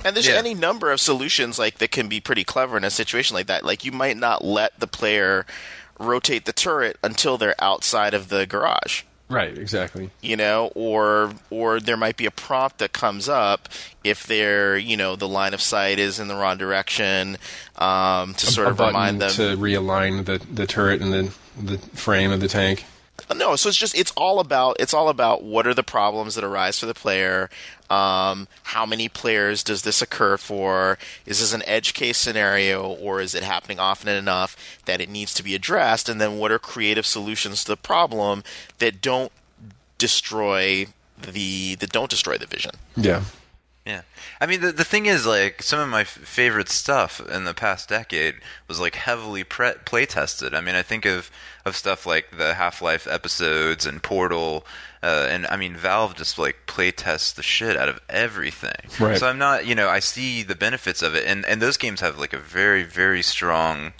And there's any number of solutions like that can be pretty clever in a situation like that. Like you might not let the player rotate the turret until they're outside of the garage. Right, exactly. Or there might be a prompt that comes up if they're, the line of sight is in the wrong direction, to sort of remind them to realign the turret and the frame of the tank. No, so it's all about what are the problems that arise for the player. How many players does this occur for? Is this an edge case scenario, or is it happening often enough that it needs to be addressed? And then what are creative solutions to the problem that don't destroy the vision? Yeah. Yeah. I mean, the thing is, like, some of my favorite stuff in the past decade was, like, heavily play-tested. I mean, I think of stuff like the Half-Life episodes and Portal, and, I mean, Valve just, like, play-tests the shit out of everything. Right. So I'm not, I see the benefits of it, and those games have, like, a very, very strong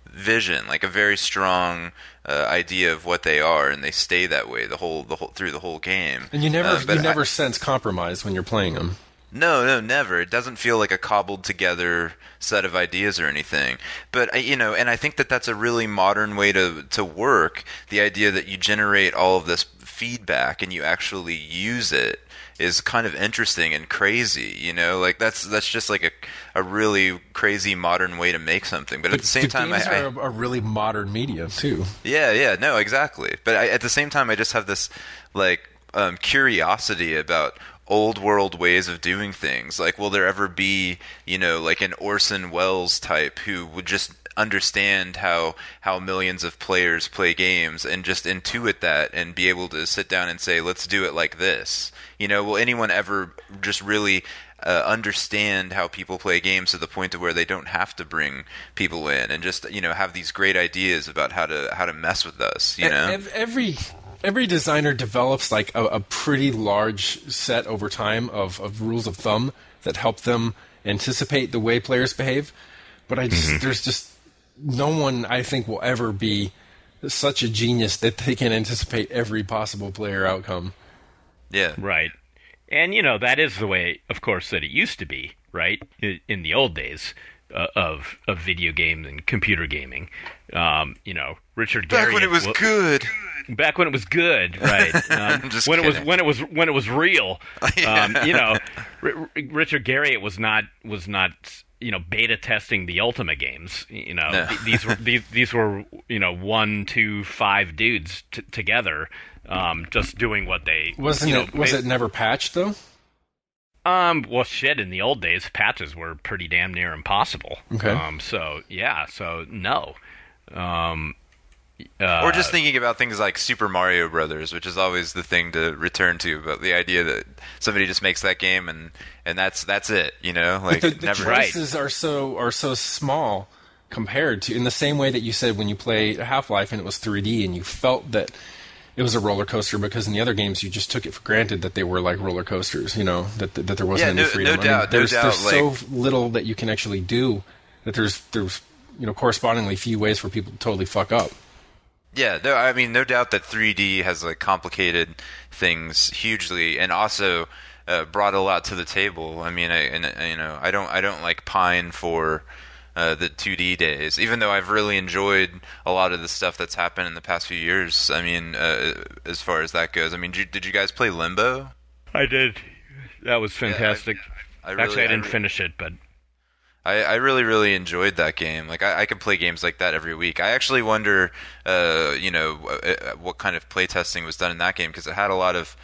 vision, like a very strong idea of what they are, and they stay that way the whole through the whole game. And you never sense compromise when you're playing them. No, never. It doesn't feel like a cobbled together set of ideas or anything. But, and I think that that's a really modern way to work. The idea that you generate all of this feedback and you actually use it is kind of interesting and crazy, Like that's just like a really crazy modern way to make something. But at the same time, games are a really modern medium too. Yeah, no, exactly. But at the same time, I just have this like curiosity about old world ways of doing things. Like, will there ever be, like an Orson Welles type who would just understand how millions of players play games and just intuit that and be able to sit down and say, let's do it like this? Will anyone ever just really understand how people play games to the point to where they don't have to bring people in and just, have these great ideas about how to mess with us, Every designer develops like a pretty large set over time of rules of thumb that help them anticipate the way players behave. But there's just no one I think will ever be such a genius that they can anticipate every possible player outcome. Yeah. Right. And, that is the way, of course, that it used to be, right? In the old days. of video games and computer gaming. Richard Back Garriott when it was good. Back when it was good, right? When it was real. Richard Garriott was not beta testing the Ultima games. No. These were 1, 2, 5 dudes together, just doing what they was it never patched though? Well, shit. In the old days, patches were pretty damn near impossible. Okay. So no. Or just thinking about things like Super Mario Brothers, which is always the thing to return to, but the idea that somebody just makes that game and that's it, like but the never. choices are so small compared to, in the same way that you said when you played Half-Life and it was 3D and you felt that it was a roller coaster, because in the other games you just took it for granted that they were like roller coasters, that there wasn't any freedom. No doubt, there's so like, little that you can actually do that there's correspondingly few ways for people to totally fuck up. Yeah, no doubt that 3D has like complicated things hugely, and also brought a lot to the table. I mean, I don't like pine for the 2D days, even though I've really enjoyed a lot of the stuff that's happened in the past few years. I mean, as far as that goes, I mean, did you guys play Limbo? I did. That was fantastic. I didn't finish it, but I really, really enjoyed that game. Like, I could play games like that every week. I actually wonder, what kind of playtesting was done in that game, because it had a lot of,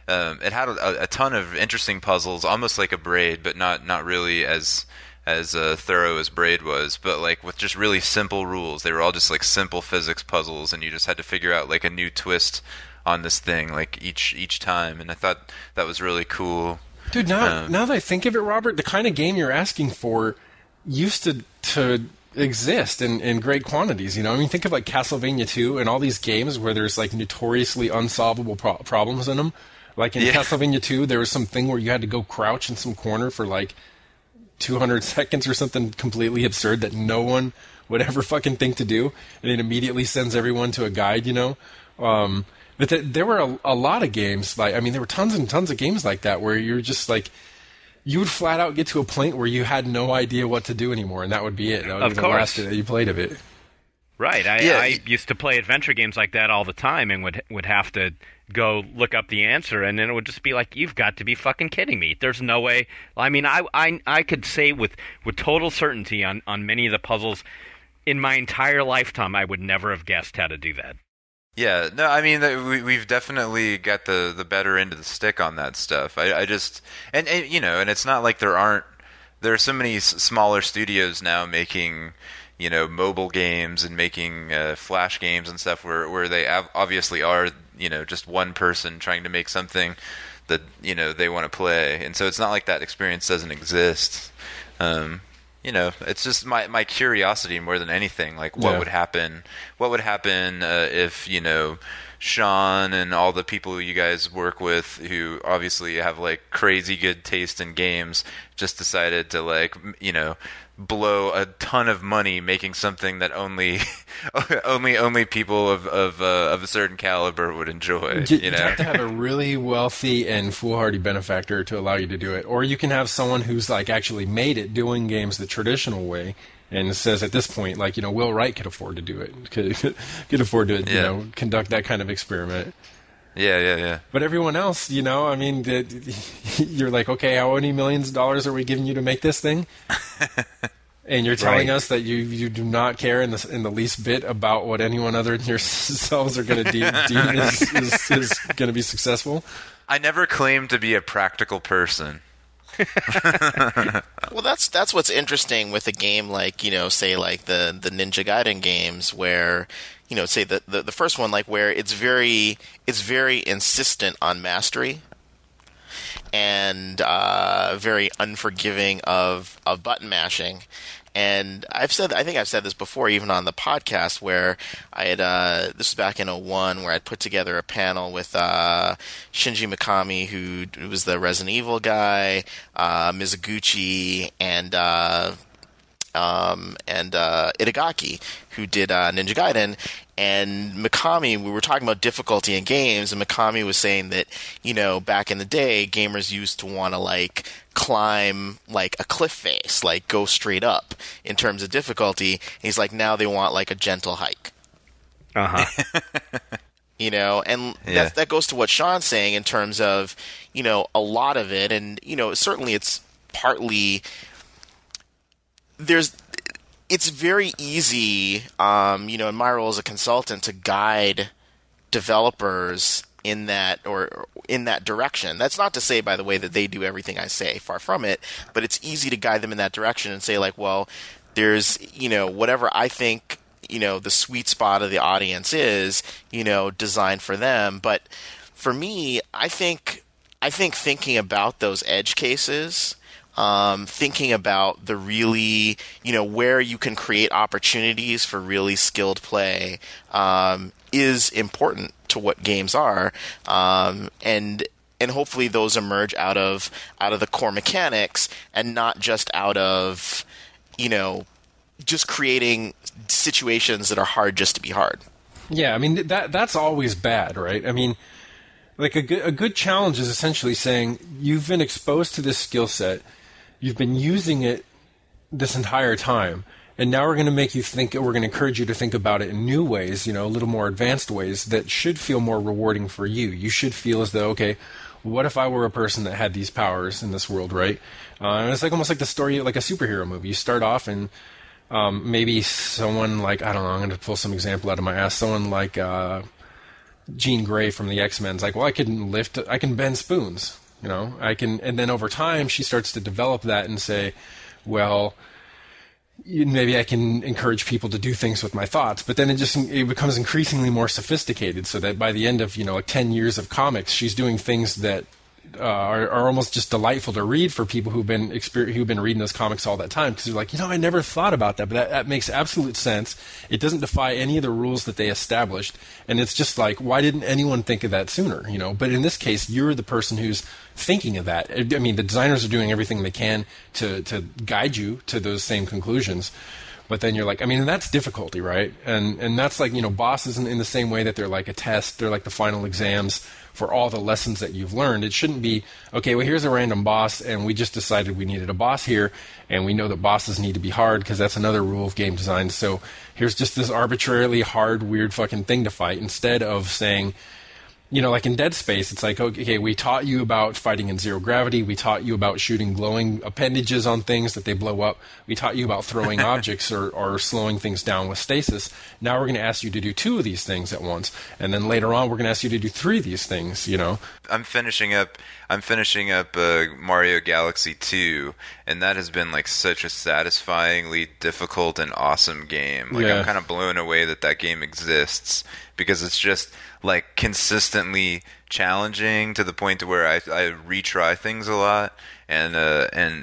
it had a ton of interesting puzzles, almost like a Braid, but not really as thorough as Braid was, but like with just really simple rules. They were all just like simple physics puzzles, and you just had to figure out like a new twist on this thing like each time. And I thought that was really cool. Dude, now that I think of it, Robert, the kind of game you're asking for used to exist in great quantities. I mean, think of like Castlevania 2 and all these games where there's like notoriously unsolvable problems in them. Like in Castlevania 2, there was some thing where you had to go crouch in some corner for like 200 seconds or something completely absurd that no one would ever fucking think to do, and it immediately sends everyone to a guide, But there were a lot of games, there were tons and tons of games like that where you're just like, you would flat out get to a point where you had no idea what to do anymore, and that would be it. That would be the last that you played of it. Right. I used to play adventure games like that all the time, and would have to go look up the answer, and then it would just be like, you've got to be fucking kidding me. There's no way. I mean, I could say with total certainty on many of the puzzles in my entire lifetime, I would never have guessed how to do that. Yeah, no, I mean, we've definitely got the better end of the stick on that stuff. I just, and it's not like there are so many smaller studios now making, mobile games and making Flash games and stuff where they obviously are, just one person trying to make something that, they want to play. And so it's not like that experience doesn't exist. It's just my curiosity more than anything. Like, what would happen? What would happen if Sean and all the people you guys work with, who obviously have like crazy good taste in games, just decided to blow a ton of money making something that only people of a certain caliber would enjoy. You have to have a really wealthy and foolhardy benefactor to allow you to do it, or you can have someone who's like actually made it doing games the traditional way, and says at this point, Will Wright could afford to do it, could afford to conduct that kind of experiment. Yeah. But everyone else, you're like, okay, how many millions of dollars are we giving you to make this thing? And you're telling us that you do not care in the least bit about what anyone other than yourselves are going to deem is going to be successful? I never claimed to be a practical person. Well, that's what's interesting with a game like, say like the Ninja Gaiden games, where, say the first one, like where it's very insistent on mastery and very unforgiving of button mashing. And I think I've said this before, even on the podcast, where I had this was back in 2001, where I'd put together a panel with Shinji Mikami, who was the Resident Evil guy, Mizuguchi, and and Itagaki, who did Ninja Gaiden. And Mikami, we were talking about difficulty in games, and Mikami was saying that, back in the day, gamers used to want to, like, climb, like, a cliff face, like, go straight up in terms of difficulty. And he's like, now they want, like, a gentle hike. Uh-huh. And that goes to what Sean's saying in terms of, a lot of it, and, certainly it's partly... It's very easy, in my role as a consultant, to guide developers in that direction. That's not to say, by the way, that they do everything I say. Far from it. But it's easy to guide them in that direction and say, like, well, there's, whatever I think, the sweet spot of the audience is, designed for them. But for me, I think thinking about those edge cases. Thinking about the really, where you can create opportunities for really skilled play is important to what games are, and hopefully those emerge out of the core mechanics and not just out of, just creating situations that are hard just to be hard. Yeah, I mean that's always bad, right? I mean, like a good challenge is essentially saying you've been exposed to this skill set. You've been using it this entire time, and now we're going to make you think, we're going to encourage you to think about it in new ways, a little more advanced ways that should feel more rewarding for you. You should feel as though, okay, what if I were a person that had these powers in this world, right? And it's like almost like the story, like a superhero movie. You start off and maybe someone like, I don't know, I'm going to pull some example out of my ass, someone like Jean Grey from the X-Men's like, well, I can bend spoons. I can, and then over time she starts to develop that and say, well, maybe I can encourage people to do things with my thoughts. But then it becomes increasingly more sophisticated, so that by the end of, like 10 years of comics, she's doing things that are almost just delightful to read for people who've been reading those comics all that time, because they're like, I never thought about that, but that makes absolute sense. It doesn't defy any of the rules that they established, and it's just like, why didn't anyone think of that sooner? But in this case, you're the person who's thinking of that. I mean, the designers are doing everything they can to guide you to those same conclusions. But then you're like, I mean, and that's difficulty, right? And that's like, bosses in the same way that they're like a test, they're like the final exams for all the lessons that you've learned. It shouldn't be, okay, well, here's a random boss, and we just decided we needed a boss here, and we know that bosses need to be hard because that's another rule of game design. So here's just this arbitrarily hard, weird fucking thing to fight, instead of saying, like in Dead Space, it's like, okay, we taught you about fighting in zero gravity. We taught you about shooting glowing appendages on things that they blow up. We taught you about throwing objects or slowing things down with stasis. Now we're going to ask you to do 2 of these things at once. And then later on, we're going to ask you to do 3 of these things, I'm finishing up Mario Galaxy 2, and that has been like such a satisfyingly difficult and awesome game. Like, I'm kind of blown away that game exists, because it's just like consistently challenging to the point to where I retry things a lot, and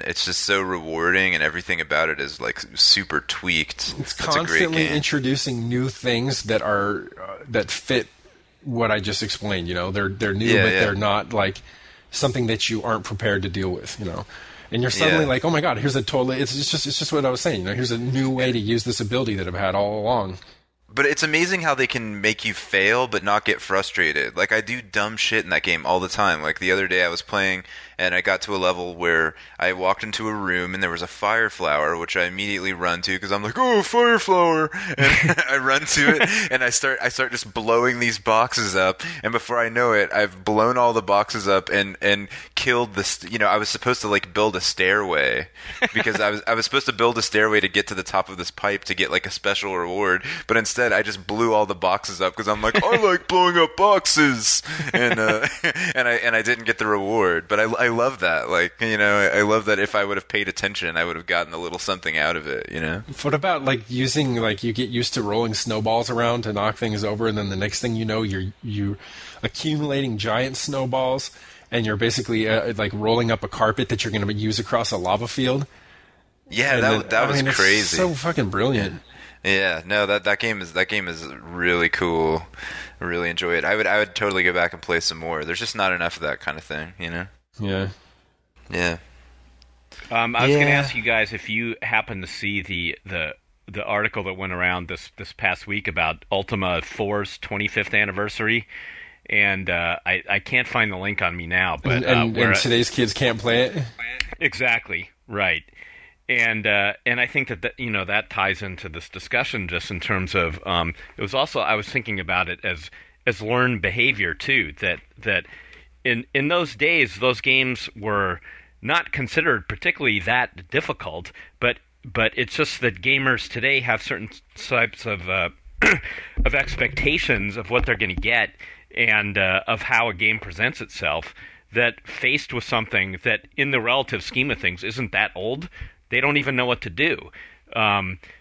it's just so rewarding, and everything about it is like super tweaked. It's constantly introducing new things that are that fit what I just explained. They're new, but they're not like something that you aren't prepared to deal with. And you're suddenly like, oh my god, here's a totally. It's just what I was saying. Here's a new way to use this ability that I've had all along. But it's amazing how they can make you fail but not get frustrated. Like, I do dumb shit in that game all the time. Like, the other day I was playing, and I got to a level where I walked into a room, and there was a fire flower, which I immediately run to, because I'm like, oh, fire flower! And I run to it, and I start just blowing these boxes up, and before I know it, I've blown all the boxes up and killed the... I was supposed to, like, build a stairway, because I was supposed to build a stairway to get to the top of this pipe to get, like, a special reward, but instead I just blew all the boxes up, because I'm like, I like blowing up boxes! And I didn't get the reward, but I love that. Like, I love that if I would have paid attention, I would have gotten a little something out of it, What about, like, using, like, you get used to rolling snowballs around to knock things over, and then the next thing you know, you're accumulating giant snowballs, and you're basically, like, rolling up a carpet that you're going to use across a lava field? Yeah, that was crazy. It's so fucking brilliant. Yeah, no, that game is really cool. I really enjoy it. I would totally go back and play some more. There's just not enough of that kind of thing, Yeah. Yeah. I was going to ask you guys if you happen to see the article that went around this past week about Ultima 4's 25th anniversary, and I can't find the link on me now. But and today's kids can't play it. Exactly right, and I think that ties into this discussion just in terms of it was also, I was thinking about it as learned behavior too. That in those days, those games were not considered particularly that difficult, but it's just that gamers today have certain types of of expectations of what they're going to get, and of how a game presents itself, that faced with something that in the relative scheme of things isn't that old, they don't even know what to do.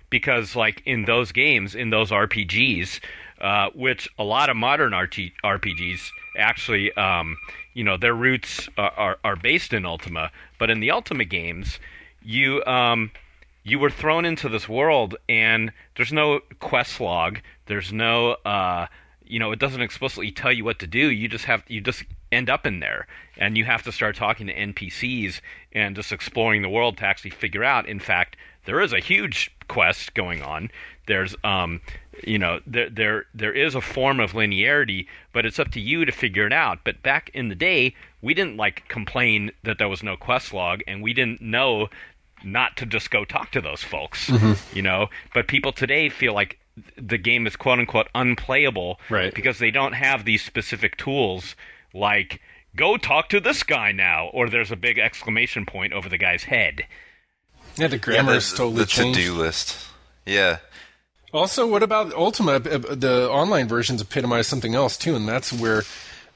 Because like in those games, in those RPGs, which a lot of modern RPGs actually, their roots are based in Ultima, but in the Ultima games, you were thrown into this world, and there's no quest log. There's no, it doesn't explicitly tell you what to do. You just end up in there, and you have to start talking to NPCs and just exploring the world to actually figure out. In fact, there is a huge quest going on. There's, there is a form of linearity, but it's up to you to figure it out. But back in the day, we didn't complain that there was no quest log, and we didn't know not to just go talk to those folks, But people today feel like the game is quote unquote unplayable, right? Because they don't have these specific tools like go talk to this guy now, or there's a big exclamation point over the guy's head. Yeah, the grammar is totally changed. The to-do list. Yeah. Also, what about Ultima? The online versions epitomize something else too, and that's where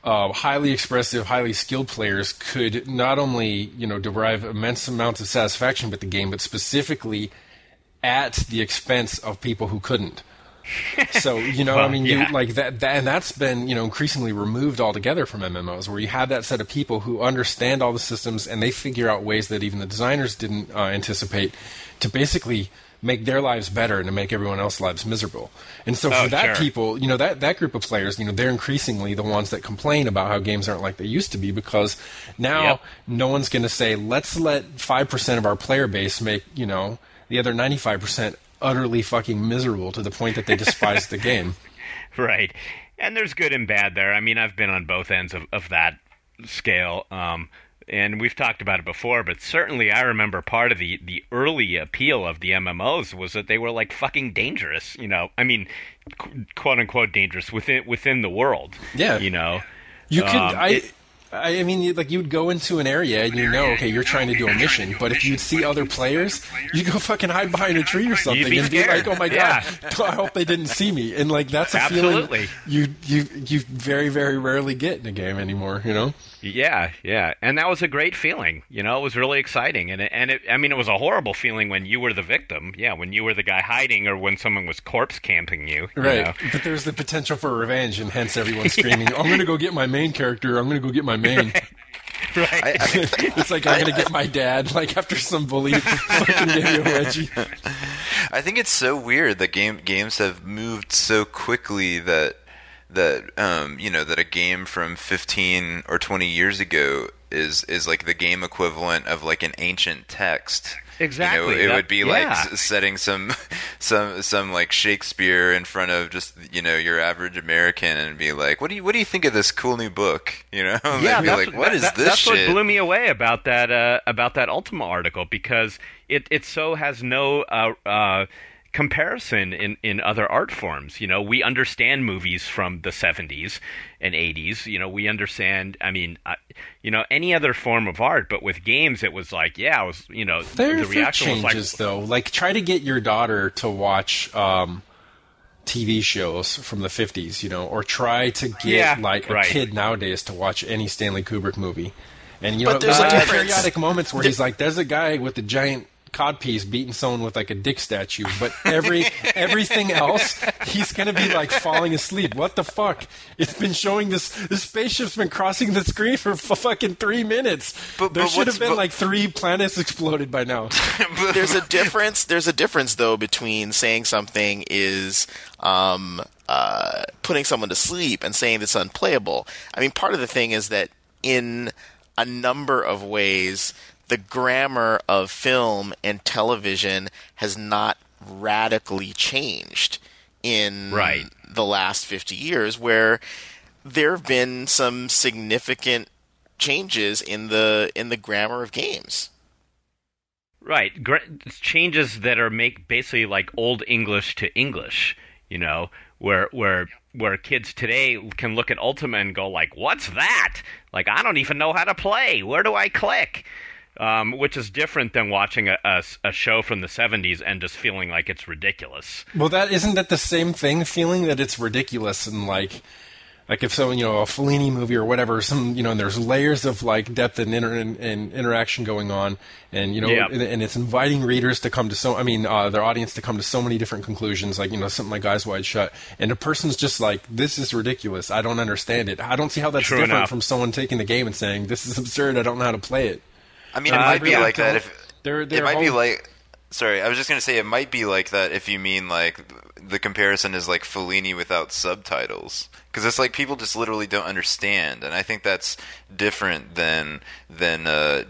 highly expressive, highly skilled players could not only derive immense amounts of satisfaction with the game, but specifically at the expense of people who couldn't. So like that, and that's been increasingly removed altogether from MMOs, where you have that set of people who understand all the systems and they figure out ways that even the designers didn't anticipate to basically make their lives better and to make everyone else's lives miserable. And so for that people, that group of players, they're increasingly the ones that complain about how games aren't like they used to be, because now no one's going to say, let's let 5% of our player base make, the other 95% utterly fucking miserable to the point that they despise the game. Right. And there's good and bad there. I mean, I've been on both ends of that scale. And we've talked about it before, but certainly I remember part of the early appeal of the MMOs was that they were fucking dangerous, I mean, quote unquote dangerous within the world. Yeah. You could, I mean, you'd go into an area and okay, you're trying to do a mission, but if you'd see other players, you'd go fucking hide behind a tree or something be and scared. be like, oh my god, I hope they didn't see me. And that's a Absolutely. feeling you very, very rarely get in a game anymore, Yeah, and that was a great feeling. It was really exciting, and it was a horrible feeling when you were the victim. Yeah, when you were the guy hiding, or when someone was corpse camping you. Right, but there's the potential for revenge, and hence everyone's screaming, "I'm going to go get my main character. I'm going to go get my main." Right. It's like, I'm going to get my dad, after some bully fucking video Reggie. I think it's so weird that games have moved so quickly that a game from 15 or 20 years ago is like the game equivalent of an ancient text. Exactly. It would be setting some Shakespeare in front of just your average American and be like, what do you think of this cool new book? And they'd be like, what is this that's shit? What blew me away about that Ultima article, because it so has no comparison in other art forms. We understand movies from the 70s and 80s. We understand, any other form of art, but with games it was the reaction changes, was though. Try to get your daughter to watch TV shows from the 50s, or try to get a kid nowadays to watch any Stanley Kubrick movie. And but there's periodic moments where he's like, there's a guy with a giant codpiece beating someone with a dick statue, but everything else he's gonna be falling asleep. What the fuck? It's been showing this spaceship's been crossing the screen for fucking 3 minutes. There should have been 3 planets exploded by now. There's a difference though between saying something is putting someone to sleep and saying it's unplayable. I mean, part of the thing is that in a number of ways the grammar of film and television has not radically changed in the last 50 years, where there have been some significant changes in the grammar of games. Right, changes that are basically like Old English to English, where kids today can look at Ultima and go like, "What's that? Like, I don't even know how to play. Where do I click?" Which is different than watching a show from the 70s and just feeling like it's ridiculous. Well, isn't that the same thing? Feeling that it's ridiculous and like if someone, a Fellini movie or whatever, and there's layers of like depth and interaction going on, and and it's inviting readers to come to their audience to come to so many different conclusions, like something like Eyes Wide Shut, and a person's just like, this is ridiculous, I don't understand it. I don't see how that's different from someone taking the game and saying, this is absurd, I don't know how to play it. I mean, it might be like that if it might be like. Sorry, I was just gonna say it might be like that if you mean like the comparison is like Fellini without subtitles, because it's like people just literally don't understand, and I think that's different than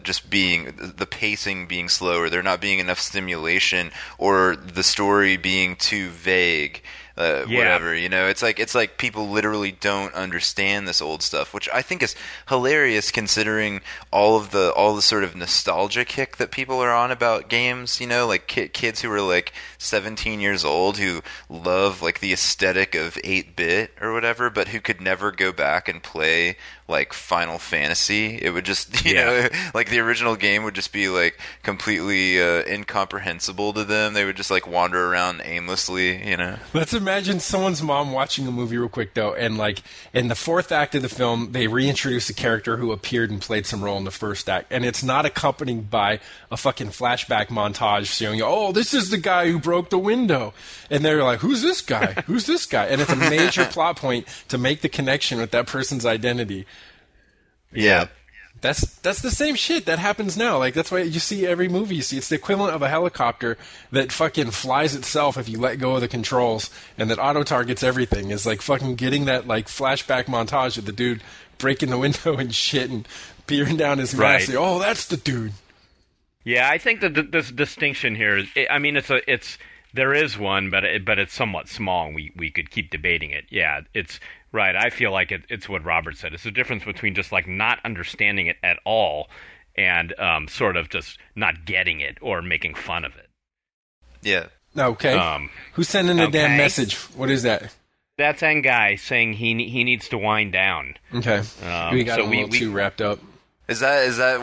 just being the pacing being slow, or there not being enough stimulation, or the story being too vague. Whatever, it's like people literally don't understand this old stuff, which I think is hilarious considering all the sort of nostalgia kick that people are on about games. Like kids who are like 17 years old who love like the aesthetic of 8-bit or whatever, but who could never go back and play like Final Fantasy. It would just like the original game would just be like completely incomprehensible to them. They would just like wander around aimlessly. Let's imagine someone's mom watching a movie real quick though, and like in the fourth act of the film they reintroduce a character who appeared and played some role in the first act, and it's not accompanied by a fucking flashback montage showing, oh, this is the guy who broke the window, and they're like, who's this guy, and it's a major plot point to make the connection with that person's identity. Yeah. That's the same shit that happens now. Like, that's why you see every movie you see. It's the equivalent of a helicopter that fucking flies itself if you let go of the controls, and that auto-targets everything. Is like fucking getting that like flashback montage of the dude breaking the window and shit and peering down his mask. Like, oh, that's the dude. Yeah, I think that this distinction here is, there is one, but it's somewhat small, and we could keep debating it. Yeah, it's right. I feel like it's what Robert said. It's the difference between just like not understanding it at all and sort of just not getting it or making fun of it. Yeah. Okay. Who's sending a damn message? What is that? That's Ngai saying he needs to wind down. Okay. We got a little too wrapped up. Is that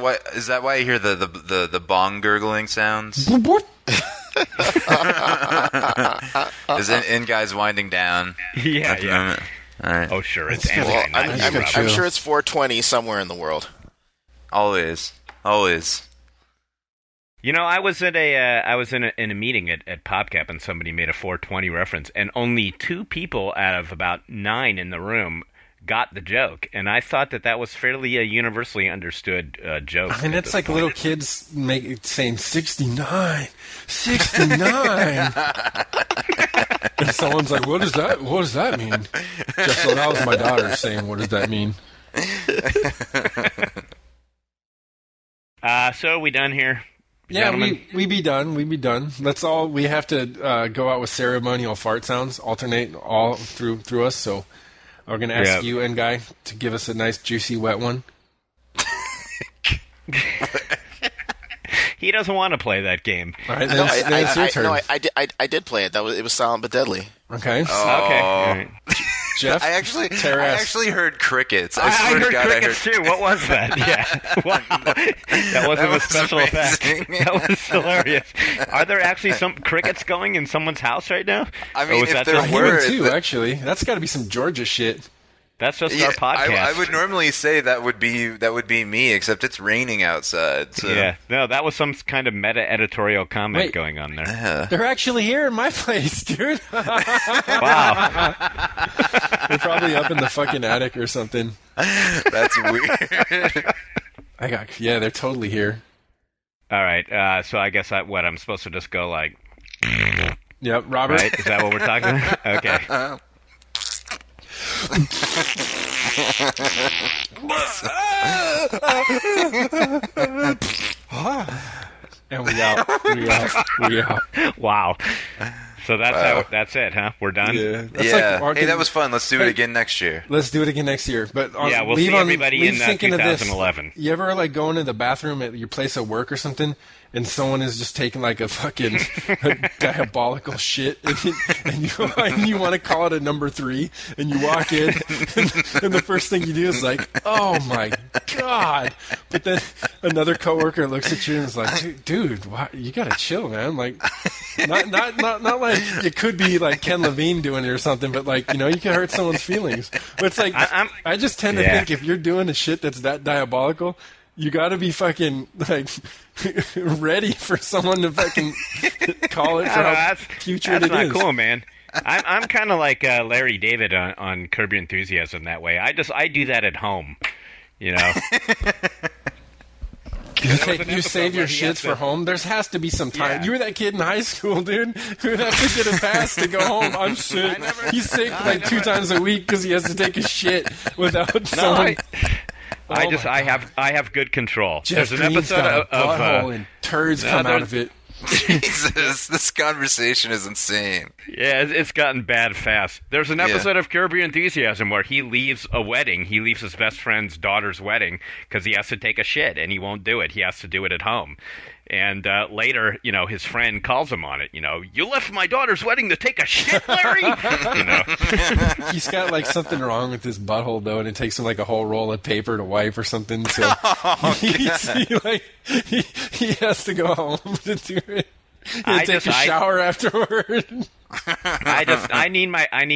why you hear the bong gurgling sounds? Is in guys winding down? Yeah, at the moment? All right. Oh, sure. It's I'm sure it's 420 somewhere in the world. Always. I was at in a meeting at PopCap, and somebody made a 420 reference, and only 2 people out of about 9 in the room got the joke, and I thought that was fairly a universally understood joke. I mean, it's like point. Little kids saying 69. And someone's like, what does that mean? Just so that was my daughter saying, what does that mean? So are we done here? Yeah, we be done. That's all. We have to go out with ceremonial fart sounds, alternate all through us, so we're going to ask you, Ngai, to give us a nice, juicy, wet one. He doesn't want to play that game. All right, it's your turn. No, I did play it. It was Silent but Deadly. Okay. Oh. Okay. All right. Jeff? I actually heard crickets. I heard crickets too. What was that? Yeah. Wow. That wasn't a special effect. That was hilarious. Are there actually some crickets going in someone's house right now? I mean, if there were, too, actually, that's got to be some Georgia shit. That's just our podcast. I would normally say that would be me, except it's raining outside. So. Yeah, no, that was some kind of meta-editorial comment going on there. They're actually here in my place, dude. Wow. They're probably up in the fucking attic or something. That's weird. They're totally here. All right, so I guess I'm supposed to just go like... Yep, Robert. Right? Is that what we're talking about? Okay. And we out. Wow. So that's it, huh? We're done. Yeah. Hey, that was fun. Let's do it again next year. Let's do it again next year. But we'll see everybody in 2011. You ever like go into the bathroom at your place of work or something, and someone is just taking like a fucking diabolical shit, and you want to call it a number 3, and you walk in, and the first thing you do is like, oh my god! But then another coworker looks at you and is like, dude, you gotta chill, man. Like, not like it could be like Ken Levine doing it or something, but like, you can hurt someone's feelings. But it's like I just tend to think if you're doing a shit that's that diabolical, you got to be fucking like ready for someone to fucking call it for how future it is. That's not cool, man. I'm kind of like Larry David on Curb Your Enthusiasm that way. I do that at home, You save your shits for home. There has to be some time. Yeah. You were that kid in high school, dude, who would have to get a pass to go home. I'm sick. He's sick like 2 times a week because he has to take a shit without someone. I have good control. Jeff There's an Green's episode got a butthole and turds come out of it. Jesus, this conversation is insane. Yeah, it's gotten bad fast. There's an episode of Curb Your Enthusiasm where he leaves a wedding. He leaves his best friend's daughter's wedding because he has to take a shit, and he won't do it. He has to do it at home. And later, his friend calls him on it. You left my daughter's wedding to take a shit, Larry? He's got like something wrong with his butthole though, and it takes him like a whole roll of paper to wipe or something. So he has to go home to do it. Take a shower afterward. I need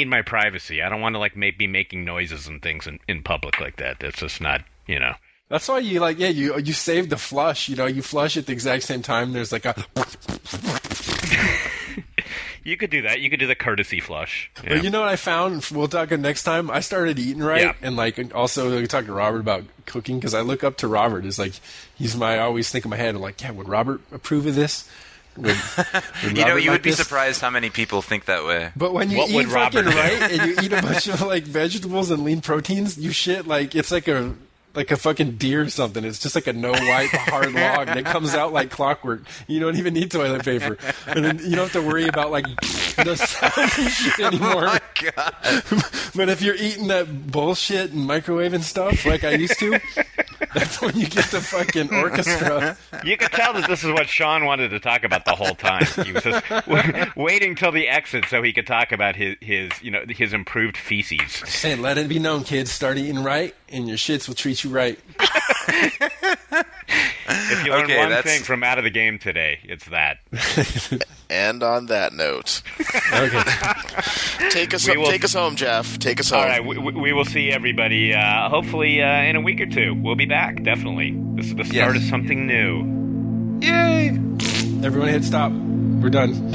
my privacy. I don't want to like be making noises and things in public like that. That's just not. That's why you save the flush. You flush at the exact same time. There's like a. You could do that. You could do the courtesy flush. Yeah. Well, you know what I found? We'll talk next time. I started eating right, and like also we talked to Robert about cooking because I look up to Robert. It's like I always think in my head, I'm like, would Robert approve of this? Would you would be surprised how many people think that way. But when you eat fucking right and you eat a bunch of like vegetables and lean proteins, you shit like it's like a fucking deer or something. It's just like a no-wipe hard log, and it comes out like clockwork. You don't even need toilet paper. And then you don't have to worry about like the sound and shit anymore. Oh my God. But if you're eating that bullshit and microwaving stuff like I used to, that's when you get the fucking orchestra. You can tell that this is what Sean wanted to talk about the whole time. He was just waiting till the exit so he could talk about his improved feces. Saying, let it be known, kids, start eating right, and your shits will treat you right. If you learn one thing from out of the game today, it's that. And on that note, take us home, Jeff. Take us home. All right, we will see everybody. Hopefully, in a week or 2, we'll be back. Definitely, this is the start of something new. Yay! Everyone, hit stop. We're done.